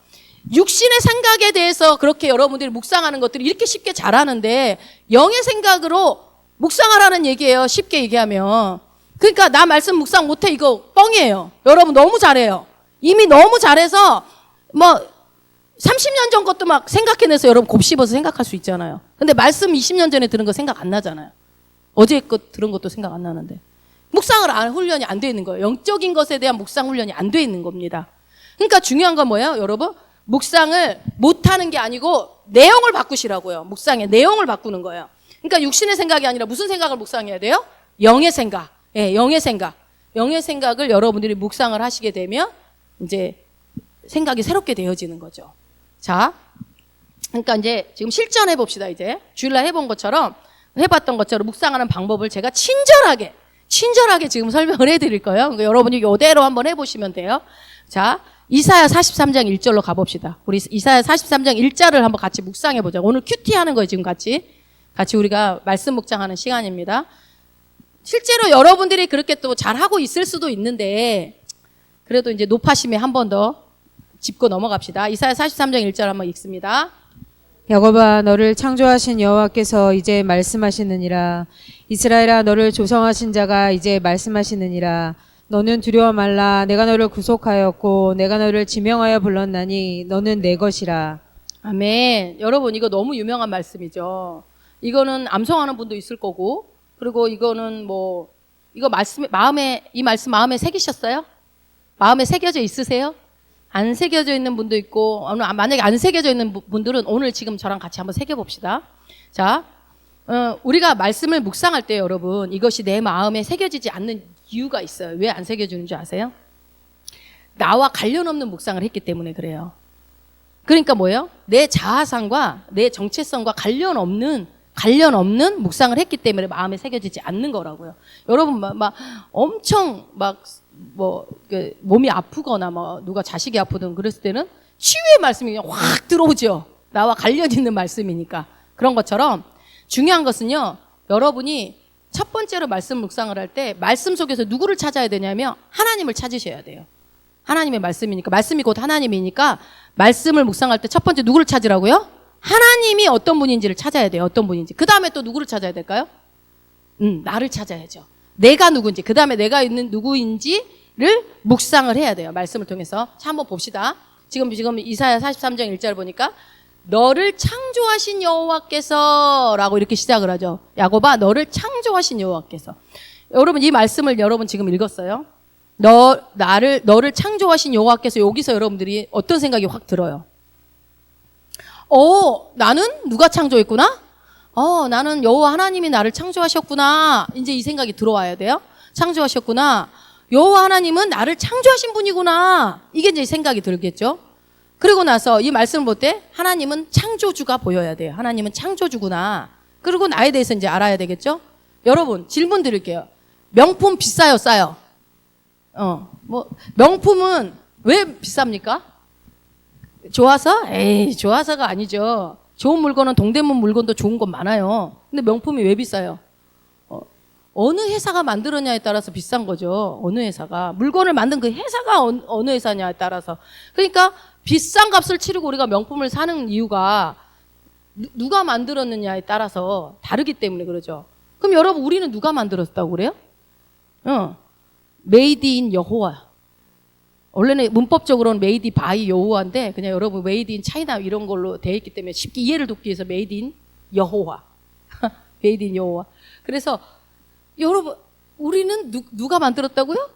육신의 생각에 대해서 그렇게 여러분들이 묵상하는 것들이 이렇게 쉽게 잘하는데 영의 생각으로 묵상하라는 얘기예요. 쉽게 얘기하면. 그러니까 나 말씀 묵상 못해 이거 뻥이에요. 여러분 너무 잘해요. 이미 너무 잘해서 뭐 30년 전 것도 막 생각해내서 여러분 곱씹어서 생각할 수 있잖아요. 근데 말씀 20년 전에 들은 거 생각 안 나잖아요. 어제 것 들은 것도 생각 안 나는데 훈련이 안 돼 있는 거예요. 영적인 것에 대한 묵상 훈련이 안 돼 있는 겁니다. 그러니까 중요한 건 뭐예요 여러분? 묵상을 못하는 게 아니고 내용을 바꾸시라고요. 묵상의 내용을 바꾸는 거예요. 그러니까 육신의 생각이 아니라 무슨 생각을 묵상해야 돼요? 영의 생각. 예, 영의 생각. 영의 생각을 여러분들이 묵상을 하시게 되면 이제 생각이 새롭게 되어지는 거죠. 자, 그러니까 이제 지금 실전해 봅시다. 이제 주일날 해봤던 것처럼 묵상하는 방법을 제가 친절하게 지금 설명을 해드릴 거예요. 그러니까 여러분이 이대로 한번 해보시면 돼요. 자, 이사야 43장 1절로 가봅시다. 우리 이사야 43장 1절을 한번 같이 묵상해보자. 오늘 큐티 하는 거예요, 지금 같이 우리가 말씀 묵상하는 시간입니다. 실제로 여러분들이 그렇게 또 잘하고 있을 수도 있는데, 그래도 이제 높아심에 한 번 더 짚고 넘어갑시다. 이사야 43장 1절 한번 읽습니다. 야곱아 너를 창조하신 여호와께서 이제 말씀하시느니라. 이스라엘아 너를 조성하신 자가 이제 말씀하시느니라. 너는 두려워 말라. 내가 너를 구속하였고 내가 너를 지명하여 불렀나니 너는 내 것이라. 아멘. 여러분 이거 너무 유명한 말씀이죠. 이거는 암송하는 분도 있을 거고, 그리고 이거는 이거 이 말씀 마음에 새기셨어요? 마음에 새겨져 있으세요? 안 새겨져 있는 분도 있고, 만약에 안 새겨져 있는 분들은 오늘 지금 저랑 같이 한번 새겨봅시다. 자, 우리가 말씀을 묵상할 때 여러분 이것이 내 마음에 새겨지지 않는 이유가 있어요. 왜 안 새겨지는 줄 아세요? 나와 관련 없는 묵상을 했기 때문에 그래요. 그러니까 뭐예요? 내 자아상과 내 정체성과 관련 없는 묵상을 했기 때문에 마음에 새겨지지 않는 거라고요. 여러분 엄청 몸이 아프거나 누가 자식이 아프든 그랬을 때는 치유의 말씀이 그냥 확 들어오죠. 나와 관련 있는 말씀이니까. 그런 것처럼 중요한 것은요, 여러분이 첫 번째로 말씀 묵상을 할 때 말씀 속에서 누구를 찾아야 되냐면 하나님을 찾으셔야 돼요. 하나님의 말씀이니까, 말씀이 곧 하나님이니까 말씀을 묵상할 때 첫 번째 누구를 찾으라고요? 하나님이 어떤 분인지를 찾아야 돼요. 어떤 분인지. 그 다음에 또 누구를 찾아야 될까요? 나를 찾아야죠. 내가 누군지, 그 다음에 내가 있는 누구인지를 묵상을 해야 돼요. 말씀을 통해서. 자, 한번 봅시다. 지금 이사야 43장 1절 보니까 너를 창조하신 여호와께서 라고 이렇게 시작을 하죠. 야곱아 너를 창조하신 여호와께서. 여러분 이 말씀을 여러분 지금 읽었어요. 너를 창조하신 여호와께서. 여기서 여러분들이 어떤 생각이 확 들어요? 나는 누가 창조했구나? 나는 여호와 하나님이 나를 창조하셨구나. 이제 이 생각이 들어와야 돼요. 창조하셨구나. 여호와 하나님은 나를 창조하신 분이구나. 이게 이제 생각이 들겠죠. 그리고 나서 이 말씀을 볼 때 하나님은 창조주가 보여야 돼요. 하나님은 창조주구나. 그리고 나에 대해서 이제 알아야 되겠죠. 여러분 질문 드릴게요. 명품 비싸요, 싸요? 명품은 왜 비쌉니까? 좋아서? 에이, 좋아서가 아니죠. 좋은 물건은 동대문 물건도 좋은 건 많아요. 근데 명품이 왜 비싸요? 어느 회사가 만들었냐에 따라서 비싼 거죠. 어느 회사가. 물건을 만든 그 회사가 어느 회사냐에 따라서. 그러니까 비싼 값을 치르고 우리가 명품을 사는 이유가 누가 만들었느냐에 따라서 다르기 때문에 그러죠. 그럼 여러분 우리는 누가 만들었다고 그래요? 메이드 인 여호와. 원래는 문법적으로는 메이드 바이 여호와인데 그냥 여러분 메이드 인 차이나 이런 걸로 돼 있기 때문에 쉽게 이해를 돕기 위해서 메이드 인 여호와. 메이드 인 여호와. 그래서 여러분 우리는 누가 만들었다고요?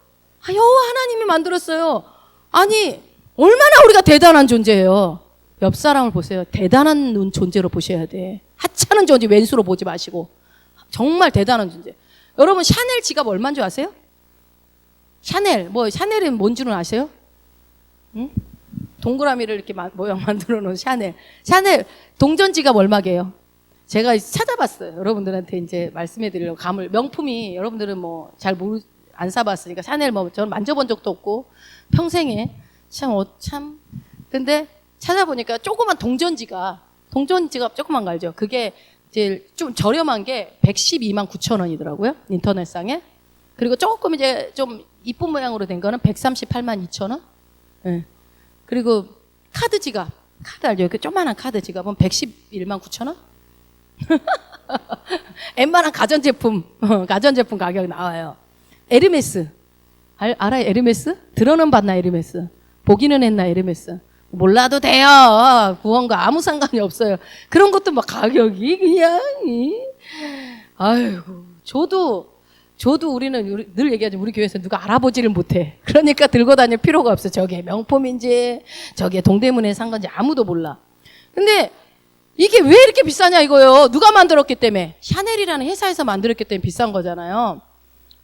여호와 하나님이 만들었어요. 아니 얼마나 우리가 대단한 존재예요. 옆 사람을 보세요. 대단한 존재로 보셔야 돼. 하찮은 존재 왼수로 보지 마시고 정말 대단한 존재. 여러분 샤넬 지갑 얼마인 줄 아세요? 샤넬 샤넬은 뭔 줄은 아세요? 응? 동그라미를 이렇게 모양 만들어 놓은 샤넬 동전 지갑 얼마게요? 제가 찾아봤어요. 여러분들한테 이제 말씀해 드리려고 감을 명품이 여러분들은 뭐 잘 안 사봤으니까 샤넬 저는 만져본 적도 없고 평생에 참 근데 찾아보니까 조그만 동전 지갑 조그만 거 알죠? 그게 이제 좀 저렴한 게 112만 9천 원이더라고요. 인터넷상에. 그리고 조금 이제 좀 이쁜 모양으로 된 거는 138만 2천 원. 네. 그리고 카드 알죠? 이렇게 조그만한 카드 지갑은 111만 9천 원. 웬만한 가전제품 가격 나와요. 에르메스 알아요? 에르메스? 들어는 봤나 에르메스? 보기는 했나 에르메스? 몰라도 돼요. 구원과 아무 상관이 없어요. 그런 것도 막 가격이 그냥 아이고 저도 우리는 늘 얘기하죠. 우리 교회에서 누가 알아보지를 못해. 그러니까 들고 다닐 필요가 없어. 저게 명품인지 저게 동대문에 산 건지 아무도 몰라. 근데 이게 왜 이렇게 비싸냐 이거예요. 누가 만들었기 때문에. 샤넬이라는 회사에서 만들었기 때문에 비싼 거잖아요.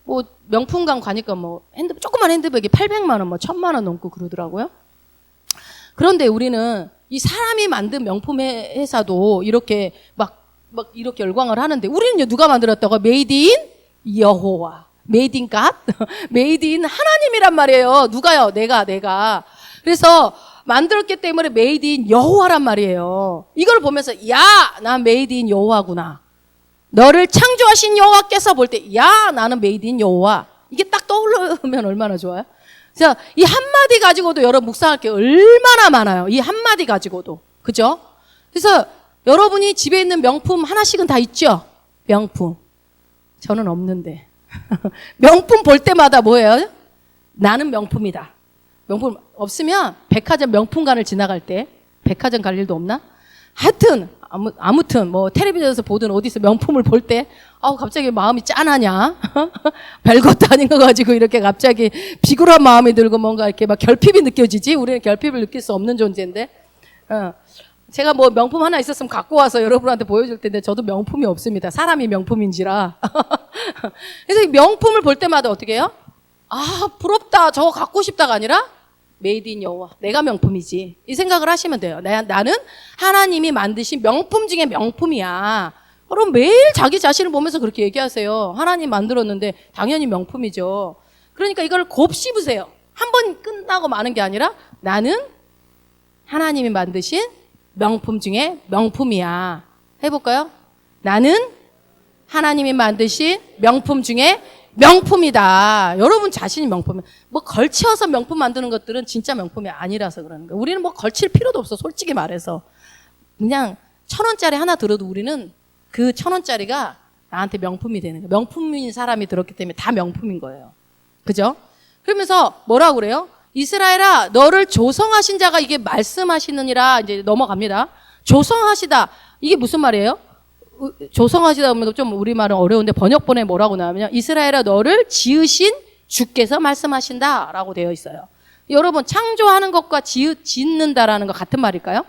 뭐 명품관 가니까 뭐 조그만 핸드백이 800만 원, 뭐 1000만 원 넘고 그러더라고요. 그런데 우리는 이 사람이 만든 명품 회사도 이렇게 막 이렇게 열광을 하는데 우리는요 누가 만들었다고? 메이드 인 여호와. 메이드 인 갓? 메이드 인 하나님이란 말이에요. 누가요? 내가. 그래서 만들었기 때문에 메이드 인 여호와란 말이에요. 이걸 보면서 난 메이드 인 여호와구나. 너를 창조하신 여호와께서 볼 때 나는 메이드 인 여호와. 이게 딱 떠오르면 얼마나 좋아요? 자, 이 한마디 가지고도 여러분 묵상할 게 얼마나 많아요. 이 한마디 가지고도. 그죠? 그래서 여러분이 집에 있는 명품 하나씩은 다 있죠? 명품. 저는 없는데. 명품 볼 때마다 뭐예요? 나는 명품이다. 명품 없으면 백화점 명품관을 지나갈 때 백화점 갈 일도 없나? 하여튼 아무튼 뭐 텔레비전에서 보든 어디서 명품을 볼 때 갑자기 마음이 짠하냐? 별것도 아닌 거 가지고 이렇게 갑자기 비굴한 마음이 들고 뭔가 이렇게 막 결핍이 느껴지지? 우리는 결핍을 느낄 수 없는 존재인데. 제가 뭐 명품 하나 있었으면 갖고 와서 여러분한테 보여줄 텐데 저도 명품이 없습니다. 사람이 명품인지라. 그래서 이 명품을 볼 때마다 어떻게 해요? 부럽다. 저거 갖고 싶다가 아니라 메이드 인 여호와. 내가 명품이지. 이 생각을 하시면 돼요. 나는 하나님이 만드신 명품 중에 명품이야. 그럼 매일 자기 자신을 보면서 그렇게 얘기하세요. 하나님 만들었는데 당연히 명품이죠. 그러니까 이걸 곱씹으세요. 한 번 끝나고 마는 게 아니라 나는 하나님이 만드신 명품 중에 명품이야. 해볼까요? 나는 하나님이 만드신 명품 중에 명품이다. 여러분 자신이 명품이야. 뭐 걸쳐서 명품 만드는 것들은 진짜 명품이 아니라서 그러는 거예요. 우리는 뭐 걸칠 필요도 없어. 솔직히 말해서. 그냥 1,000원짜리 하나 들어도 우리는 그 1,000원짜리가 나한테 명품이 되는 거예요. 명품인 사람이 들었기 때문에 다 명품인 거예요. 그죠? 그러면서 뭐라고 그래요? 이스라엘아, 너를 조성하신 자가 이게 말씀하시느니라. 이제 넘어갑니다. 조성하시다. 이게 무슨 말이에요? 조성하시다 보면 좀 우리말은 어려운데 번역본에 뭐라고 나오면 이스라엘아, 너를 지으신 주께서 말씀하신다 라고 되어 있어요. 여러분 창조하는 것과 짓는다라는 거 같은 말일까요?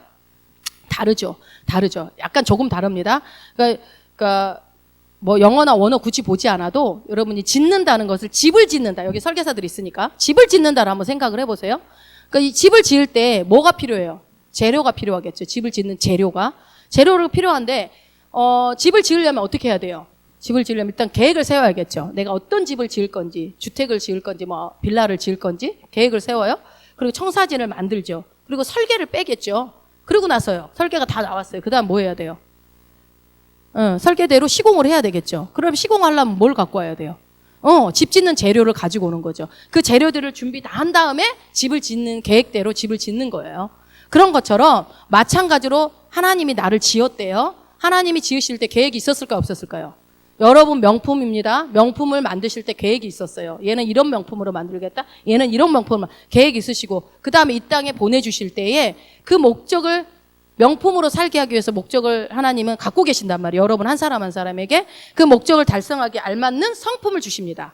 다르죠. 약간 조금 다릅니다. 그러니까 뭐 영어나 원어 굳이 보지 않아도 여러분이 짓는다는 것을 집을 짓는다. 여기 설계사들이 있으니까 집을 짓는다를 한번 생각을 해보세요. 그러니까 이 집을 지을 때 뭐가 필요해요? 재료가 필요하겠죠. 집을 짓는 재료가 필요한데 집을 지으려면 어떻게 해야 돼요? 집을 지으려면 일단 계획을 세워야겠죠. 내가 어떤 집을 지을 건지, 주택을 지을 건지, 뭐 빌라를 지을 건지 계획을 세워요. 그리고 청사진을 만들죠. 그리고 설계를 빼겠죠. 그러고 나서요. 설계가 다 나왔어요. 그다음 뭐 해야 돼요? 설계대로 시공을 해야 되겠죠. 그럼 시공하려면 뭘 갖고 와야 돼요? 집 짓는 재료를 가지고 오는 거죠. 그 재료들을 준비 다 한 다음에 집을 짓는 계획대로 집을 짓는 거예요. 그런 것처럼 마찬가지로 하나님이 나를 지었대요. 하나님이 지으실 때 계획이 있었을까요? 없었을까요? 여러분 명품입니다. 명품을 만드실 때 계획이 있었어요. 얘는 이런 명품으로 만들겠다. 얘는 이런 명품으로 계획이 있으시고 그 다음에 이 땅에 보내주실 때에 그 목적을 명품으로 살게 하기 위해서 목적을 하나님은 갖고 계신단 말이에요. 여러분 한 사람 한 사람에게 그 목적을 달성하기 알맞는 성품을 주십니다.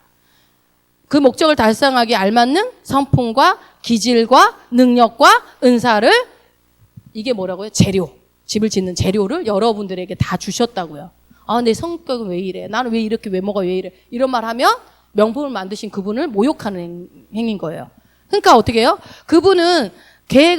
그 목적을 달성하기 알맞는 성품과 기질과 능력과 은사를 이게 뭐라고요? 재료. 집을 짓는 재료를 여러분들에게 다 주셨다고요. 아, 내 성격은 왜 이래? 나는 왜 이렇게 외모가 왜 이래? 이런 말 하면 명품을 만드신 그분을 모욕하는 행위인 거예요. 그러니까 어떻게 해요? 그분은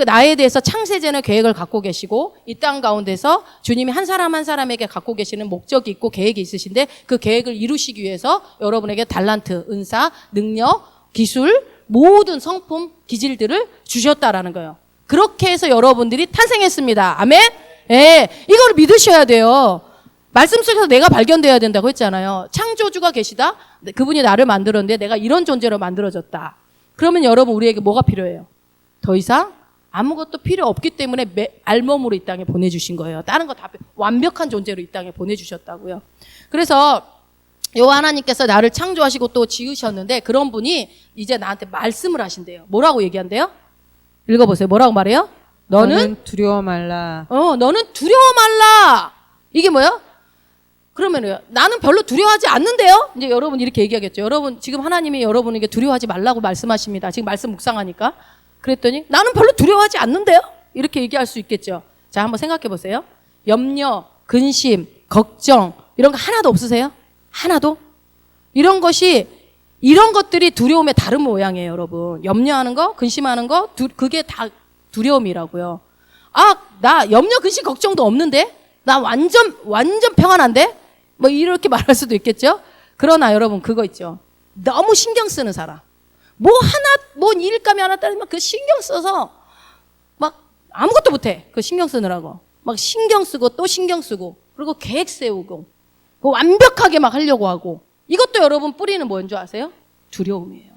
나에 대해서 창세전의 계획을 갖고 계시고 이 땅 가운데서 주님이 한 사람 한 사람에게 갖고 계시는 목적이 있고 계획이 있으신데 그 계획을 이루시기 위해서 여러분에게 달란트, 은사, 능력, 기술, 모든 성품, 기질들을 주셨다라는 거예요. 그렇게 해서 여러분들이 탄생했습니다. 아멘? 예, 이걸 믿으셔야 돼요. 말씀 속에서 내가 발견돼야 된다고 했잖아요. 창조주가 계시다? 그분이 나를 만들었는데 내가 이런 존재로 만들어졌다. 그러면 여러분 우리에게 뭐가 필요해요? 더 이상 아무것도 필요 없기 때문에 알몸으로 이 땅에 보내주신 거예요. 다른 거 다 완벽한 존재로 이 땅에 보내주셨다고요. 그래서 요 하나님께서 나를 창조하시고 또 지으셨는데 그런 분이 이제 나한테 말씀을 하신대요. 뭐라고 얘기한대요? 읽어보세요. 뭐라고 말해요? 너는 두려워 말라. 너는 두려워 말라. 이게 뭐예요? 그러면요, 나는 별로 두려워하지 않는데요? 이제 여러분 이렇게 얘기하겠죠. 여러분, 지금 하나님이 여러분에게 두려워하지 말라고 말씀하십니다. 지금 말씀 묵상하니까. 그랬더니 나는 별로 두려워하지 않는데요? 이렇게 얘기할 수 있겠죠. 자, 한번 생각해 보세요. 염려, 근심, 걱정, 이런 거 하나도 없으세요? 하나도? 이런 것들이 두려움의 다른 모양이에요, 여러분. 염려하는 거, 근심하는 거, 그게 다 두려움이라고요. 아, 나 염려, 근심, 걱정도 없는데? 나 완전 평안한데? 뭐 이렇게 말할 수도 있겠죠? 그러나 여러분 그거 있죠. 너무 신경 쓰는 사람. 뭐 일감이 하나 따르면 그 신경 써서 막 아무것도 못해. 그 신경 쓰느라고. 막 신경 쓰고 또 신경 쓰고 그리고 계획 세우고 완벽하게 막 하려고 하고 이것도 여러분 뿌리는 뭐인 줄 아세요? 두려움이에요.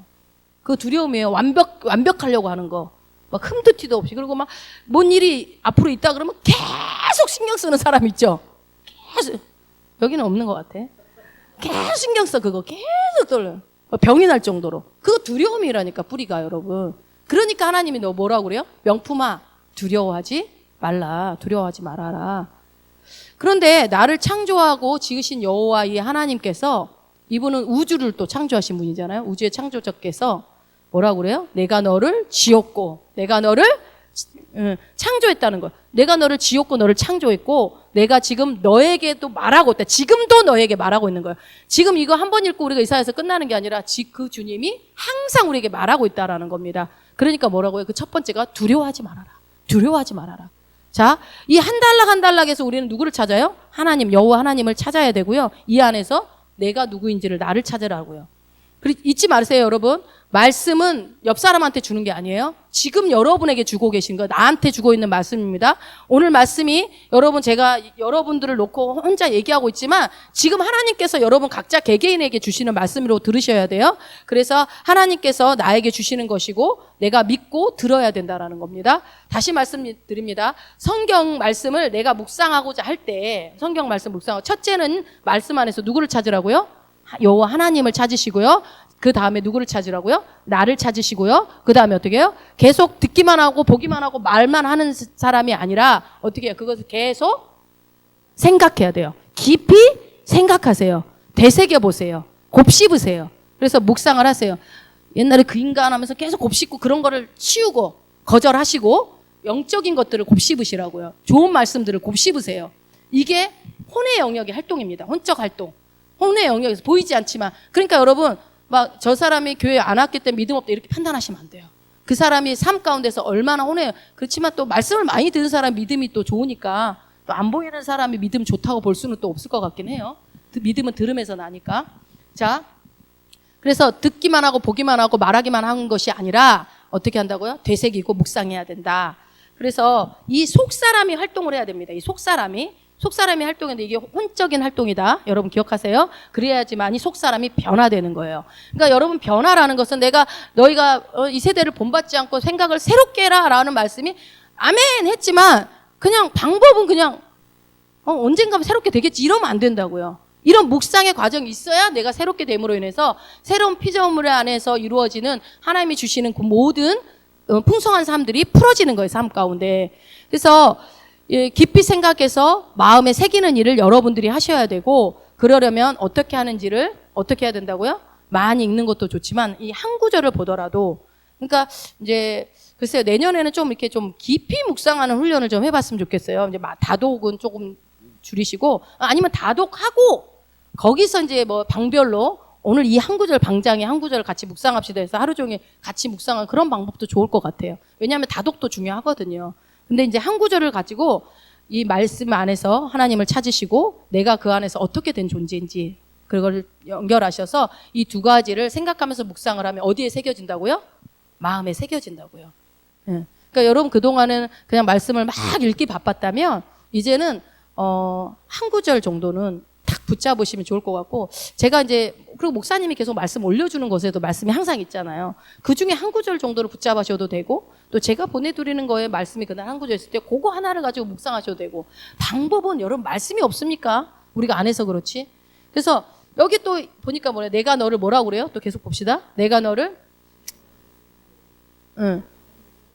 그 두려움이에요. 완벽하려고 하는 거. 막 흠도 티도 없이 그리고 막 뭔 일이 앞으로 있다 그러면 계속 신경 쓰는 사람 있죠. 계속 여기는 없는 것 같아. 계속 신경 써 그거 계속 떨려. 병이 날 정도로. 그거 두려움이라니까 뿌리가 여러분. 그러니까 하나님이 너 뭐라고 그래요? 명품아 두려워하지 말라. 두려워하지 말아라. 그런데 나를 창조하고 지으신 여호와 이 하나님께서 이분은 우주를 또 창조하신 분이잖아요. 우주의 창조자께서 뭐라고 그래요? 내가 너를 지었고 내가 너를 창조했다는 거예요. 내가 너를 지었고 너를 창조했고 내가 지금 너에게도 말하고 있다. 지금도 너에게 말하고 있는 거예요. 지금 이거 한 번 읽고 우리가 이사해서 끝나는 게 아니라 그 주님이 항상 우리에게 말하고 있다라는 겁니다. 그러니까 뭐라고요? 그 첫 번째가 두려워하지 말아라. 두려워하지 말아라. 자, 이 한 단락 한 단락에서 우리는 누구를 찾아요? 하나님, 여호와 하나님을 찾아야 되고요. 이 안에서 내가 누구인지를 나를 찾으라고요. 잊지 마세요, 여러분. 말씀은 옆 사람한테 주는 게 아니에요. 지금 여러분에게 주고 계신 거, 나한테 주고 있는 말씀입니다. 오늘 말씀이 제가 여러분들을 놓고 혼자 얘기하고 있지만 지금 하나님께서 여러분 각자 개개인에게 주시는 말씀으로 들으셔야 돼요. 그래서 하나님께서 나에게 주시는 것이고 내가 믿고 들어야 된다라는 겁니다. 다시 말씀드립니다. 성경 말씀을 내가 묵상하고자 할 때 성경 말씀 묵상하고 첫째는 말씀 안에서 누구를 찾으라고요? 여호와 하나님을 찾으시고요. 그 다음에 누구를 찾으라고요? 나를 찾으시고요. 그 다음에 어떻게 해요? 계속 듣기만 하고 보기만 하고 말만 하는 사람이 아니라 어떻게 해요? 그것을 계속 생각해야 돼요. 깊이 생각하세요. 되새겨보세요. 곱씹으세요. 그래서 묵상을 하세요. 옛날에 그 인간 하면서 계속 곱씹고 그런 거를 치우고 거절하시고 영적인 것들을 곱씹으시라고요. 좋은 말씀들을 곱씹으세요. 이게 혼의 영역의 활동입니다. 혼적 활동. 혼의 영역에서 보이지 않지만. 그러니까 여러분 막 저 사람이 교회 안 왔기 때문에 믿음 없다 이렇게 판단하시면 안 돼요. 그 사람이 삶 가운데서 얼마나 혼의, 그렇지만 또 말씀을 많이 듣는 사람 믿음이 또 좋으니까 또 안 보이는 사람이 믿음 좋다고 볼 수는 또 없을 것 같긴 해요. 믿음은 들음에서 나니까. 자, 그래서 듣기만 하고 보기만 하고 말하기만 하는 것이 아니라 어떻게 한다고요? 되새기고 묵상해야 된다. 그래서 이 속사람이 활동을 해야 됩니다. 이 속사람이 활동인데 이게 혼적인 활동이다. 여러분 기억하세요. 그래야지만 이 속사람이 변화되는 거예요. 그러니까 여러분 변화라는 것은 너희가 이 세대를 본받지 않고 생각을 새롭게 해라라는 말씀이 아멘 했지만 그냥 방법은 그냥 언젠가 새롭게 되겠지 이러면 안 된다고요. 이런 묵상의 과정이 있어야 내가 새롭게 됨으로 인해서 새로운 피조물 안에서 이루어지는 하나님이 주시는 그 모든 풍성한 삶들이 풀어지는 거예요. 삶 가운데. 그래서 깊이 생각해서 마음에 새기는 일을 여러분들이 하셔야 되고, 그러려면 어떻게 하는지를 어떻게 해야 된다고요? 많이 읽는 것도 좋지만 이 한 구절을 보더라도, 그러니까 이제 글쎄요, 내년에는 좀 이렇게 좀 깊이 묵상하는 훈련을 좀 해봤으면 좋겠어요. 이제 다독은 조금 줄이시고, 아니면 다독하고 거기서 이제 뭐 방별로 오늘 이 한 구절, 방장에 한 구절 같이 묵상합시다 해서 하루 종일 같이 묵상하는 그런 방법도 좋을 것 같아요. 왜냐하면 다독도 중요하거든요. 근데 이제 한 구절을 가지고 이 말씀 안에서 하나님을 찾으시고 내가 그 안에서 어떻게 된 존재인지 그걸 연결하셔서 이 두 가지를 생각하면서 묵상을 하면 어디에 새겨진다고요? 마음에 새겨진다고요. 그러니까 여러분 그동안은 그냥 말씀을 막 읽기 바빴다면 이제는 한 구절 정도는 딱 붙잡으시면 좋을 것 같고, 제가 이제 그리고 목사님이 계속 말씀 올려주는 것에도 말씀이 항상 있잖아요. 그 중에 한 구절 정도를 붙잡으셔도 되고, 또 제가 보내드리는 거에 말씀이 그날 한 구절 있을 때 그거 하나를 가지고 묵상하셔도 되고, 방법은 여러분 말씀이 없습니까? 우리가 안 해서 그렇지. 그래서 여기 또 보니까 뭐래? 내가 너를 뭐라고 그래요? 또 계속 봅시다. 내가 너를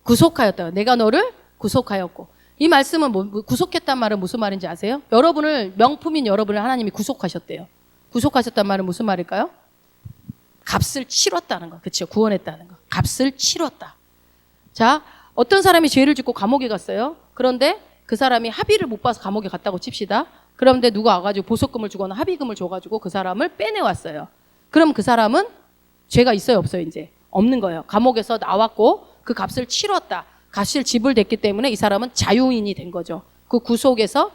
구속하였다. 내가 너를 구속하였고. 이 말씀은 구속했단 말은 무슨 말인지 아세요? 여러분을, 명품인 여러분을 하나님이 구속하셨대요. 구속하셨단 말은 무슨 말일까요? 값을 치렀다는 거. 그렇죠. 구원했다는 거. 값을 치렀다. 자, 어떤 사람이 죄를 짓고 감옥에 갔어요. 그런데 그 사람이 합의를 못 봐서 감옥에 갔다고 칩시다. 그런데 누가 와가지고 보석금을 주거나 합의금을 줘가지고 그 사람을 빼내왔어요. 그럼 그 사람은 죄가 있어요, 없어요? 이제 없는 거예요. 감옥에서 나왔고 그 값을 치렀다. 값을 지불됐기 때문에 이 사람은 자유인이 된 거죠. 그 구속에서,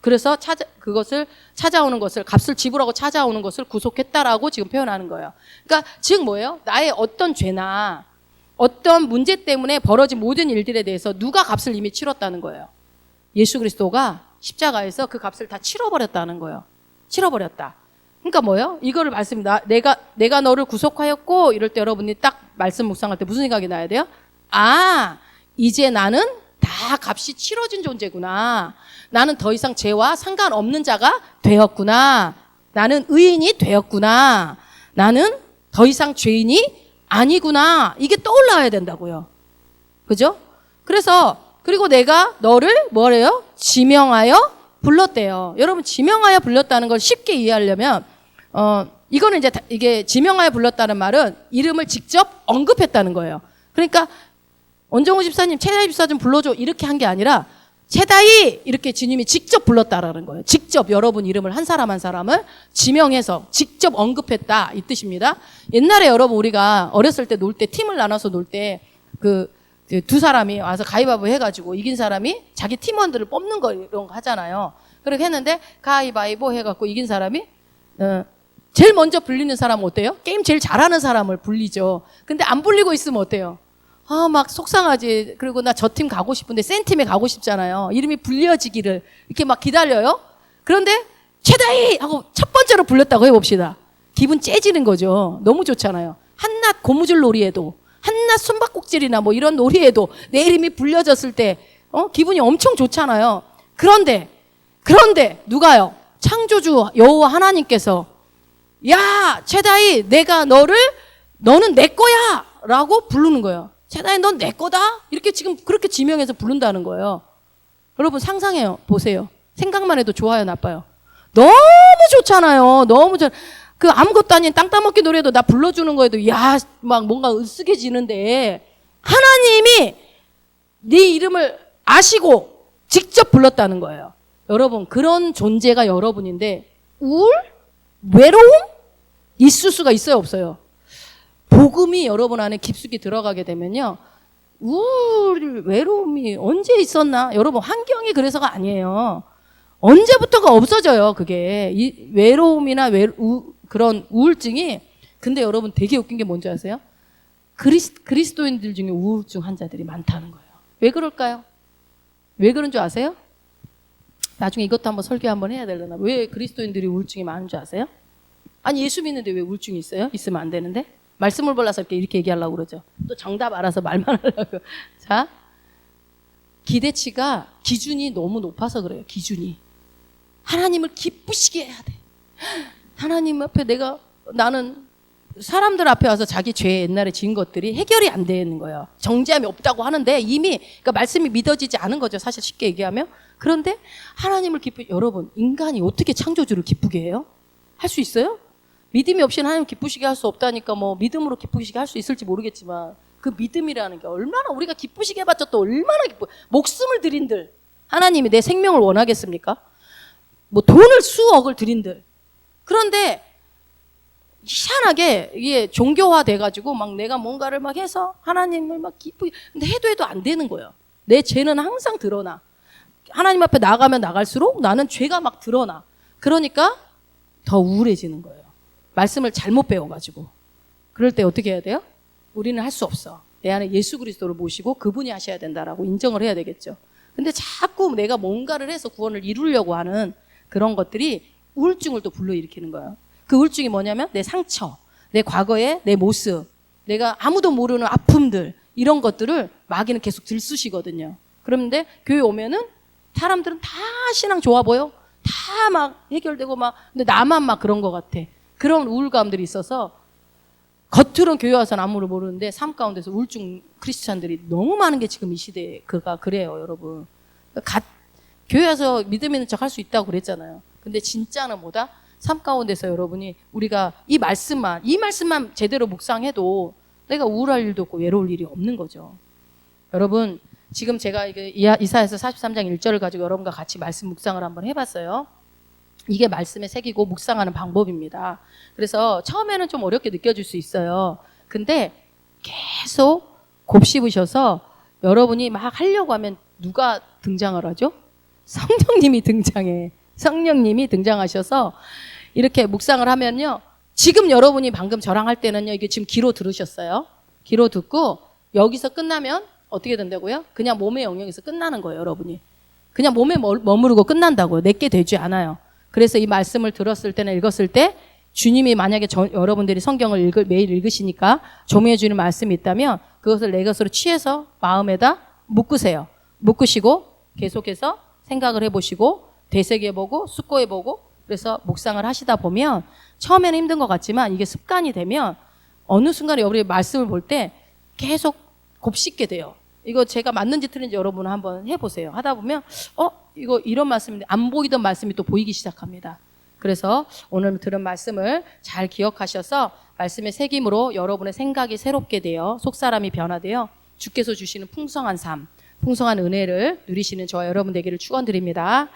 그래서 그것을 찾아오는 것을, 값을 지불하고 찾아오는 것을 구속했다라고 지금 표현하는 거예요. 그러니까 즉 뭐예요? 나의 어떤 죄나 어떤 문제 때문에 벌어진 모든 일들에 대해서 누가 값을 이미 치렀다는 거예요. 예수 그리스도가 십자가에서 그 값을 다 치러버렸다는 거예요. 치러버렸다. 그러니까 뭐예요? 이거를 내가 너를 구속하였고, 이럴 때 여러분이 딱 말씀 묵상할 때 무슨 생각이 나야 돼요? 이제 나는 다 값이 치러진 존재구나. 나는 더 이상 죄와 상관없는 자가 되었구나. 나는 의인이 되었구나. 나는 더 이상 죄인이 아니구나. 이게 떠올라야 된다고요. 그죠? 그리고 내가 너를 뭐래요? 지명하여 불렀대요. 여러분, 지명하여 불렀다는 걸 쉽게 이해하려면, 이거는 이제 이게 지명하여 불렀다는 말은 이름을 직접 언급했다는 거예요. 그러니까 원정우 집사님, 최다희 집사 좀 불러줘. 이렇게 한 게 아니라 최다희 이렇게 주님이 직접 불렀다라는 거예요. 직접 여러분 이름을 한 사람 한 사람을 지명해서 직접 언급했다 이 뜻입니다. 옛날에 여러분 우리가 어렸을 때 놀 때 팀을 나눠서 놀 때 그 두 사람이 와서 가위바위보 해가지고 이긴 사람이 자기 팀원들을 뽑는 거 이런 거 하잖아요. 그렇게 했는데 가위바위보 해갖고 이긴 사람이 제일 먼저 불리는 사람은 어때요? 게임 제일 잘하는 사람을 불리죠. 근데 안 불리고 있으면 어때요? 막 속상하지. 그리고 나 저 팀 가고 싶은데 센 팀에 가고 싶잖아요. 이름이 불려지기를 이렇게 막 기다려요. 그런데 최다희 하고 첫 번째로 불렸다고 해봅시다. 기분 째지는 거죠. 너무 좋잖아요. 한낱 고무줄 놀이에도, 한낱 숨바꼭질이나 뭐 이런 놀이에도 내 이름이 불려졌을 때 기분이 엄청 좋잖아요. 그런데 누가요? 창조주 여호와 하나님께서 야 최다희 내가 너는 내 거야 라고 부르는 거예요. 최다희 넌 내 거다? 이렇게 지금 그렇게 지명해서 부른다는 거예요. 여러분 상상해요. 보세요. 생각만 해도 좋아요, 나빠요? 너무 좋잖아요. 그 아무것도 아닌 땅 따먹기 노래도 나 불러주는 거에도 막 뭔가 으쓱해지는데 하나님이 네 이름을 아시고 직접 불렀다는 거예요. 여러분, 그런 존재가 여러분인데 우울? 외로움? 있을 수가 있어요, 없어요? 복음이 여러분 안에 깊숙이 들어가게 되면요, 우울, 외로움이 언제 있었나? 여러분, 환경이 그래서가 아니에요. 언제부터가 없어져요, 그게. 이 외로움이나 그런 우울증이. 근데 여러분, 되게 웃긴 게 뭔지 아세요? 그리스도인들 중에 우울증 환자들이 많다는 거예요. 왜 그럴까요? 왜 그런 줄 아세요? 나중에 이것도 한번 설교 한번 해야 되려나? 왜 그리스도인들이 우울증이 많은 줄 아세요? 아니, 예수 믿는데 왜 우울증이 있어요? 있으면 안 되는데? 말씀을 몰라서 이렇게 얘기하려고 그러죠. 또 정답 알아서 말만 하려고. 자, 기준이 너무 높아서 그래요. 기준이. 하나님을 기쁘시게 해야 돼. 하나님 앞에 나는 사람들 앞에 와서 자기 죄 옛날에 지은 것들이 해결이 안 되는 거예요. 정죄함이 없다고 하는데 이미 그러니까 말씀이 믿어지지 않은 거죠. 사실 쉽게 얘기하면. 그런데 하나님을 여러분, 인간이 어떻게 창조주를 기쁘게 해요? 할 수 있어요? 믿음이 없이는 하나님 기쁘시게 할 수 없다니까 뭐 믿음으로 기쁘시게 할 수 있을지 모르겠지만 그 믿음이라는 게 얼마나 우리가 기쁘시게 해봤자 또 얼마나 목숨을 드린들 하나님이 내 생명을 원하겠습니까? 뭐 돈을 수억을 드린들. 그런데 희한하게 이게 종교화 돼가지고 막 내가 뭔가를 막 해서 하나님을 막 기쁘게 근데 해도 안 되는 거예요. 내 죄는 항상 드러나. 하나님 앞에 나가면 나갈수록 나는 죄가 막 드러나. 그러니까 더 우울해지는 거예요. 말씀을 잘못 배워가지고. 그럴 때 어떻게 해야 돼요? 우리는 할 수 없어. 내 안에 예수 그리스도를 모시고 그분이 하셔야 된다라고 인정을 해야 되겠죠. 근데 자꾸 내가 뭔가를 해서 구원을 이루려고 하는 그런 것들이 우울증을 또 불러일으키는 거예요. 그 우울증이 뭐냐면 내 상처, 내 과거의 내 모습, 내가 아무도 모르는 아픔들 이런 것들을 마귀는 계속 들쑤시거든요. 그런데 교회 오면은 사람들은 다 신앙 좋아 보여. 다 막 해결되고 막 근데 나만 막 그런 것 같아. 그런 우울감들이 있어서 겉으로는 교회 와서는 아무도 모르는데 삶 가운데서 우울증 크리스찬들이 너무 많은 게 지금 이 시대에 그래요, 여러분. 교회 와서 믿음 있는 척 할 수 있다고 그랬잖아요. 근데 진짜는 뭐다? 삶 가운데서 여러분이 우리가 이 말씀만 제대로 묵상해도 내가 우울할 일도 없고 외로울 일이 없는 거죠. 여러분, 지금 제가 이사야서 43장 1절을 가지고 여러분과 같이 말씀 묵상을 한번 해봤어요. 이게 말씀에 새기고 묵상하는 방법입니다. 그래서 처음에는 좀 어렵게 느껴질 수 있어요. 근데 계속 곱씹으셔서 여러분이 막 하려고 하면 누가 등장을 하죠? 성령님이 등장해. 성령님이 등장하셔서 이렇게 묵상을 하면요. 지금 여러분이 방금 저랑 할 때는요. 이게 지금 귀로 들으셨어요. 귀로 듣고 여기서 끝나면 어떻게 된다고요? 그냥 몸의 영역에서 끝나는 거예요, 여러분이. 그냥 몸에 머무르고 끝난다고요. 내게 되지 않아요. 그래서 이 말씀을 들었을 때나 읽었을 때 주님이 만약에 여러분들이 성경을 매일 읽으시니까 조명해 주는 말씀이 있다면 그것을 내 것으로 취해서 마음에다 묶으세요. 묶으시고 계속해서 생각을 해보시고 되새겨보고 숙고해보고 그래서 묵상을 하시다 보면 처음에는 힘든 것 같지만 이게 습관이 되면 어느 순간에 우리 말씀을 볼 때 계속 곱씹게 돼요. 이거 제가 맞는지 틀린지 여러분 한번 해보세요. 하다 보면 이거 이런 말씀인데 안 보이던 말씀이 또 보이기 시작합니다. 그래서 오늘 들은 말씀을 잘 기억하셔서 말씀의 새김으로 여러분의 생각이 새롭게 되어 속사람이 변화되어 주께서 주시는 풍성한 삶, 풍성한 은혜를 누리시는 저와 여러분 되기를 축원드립니다.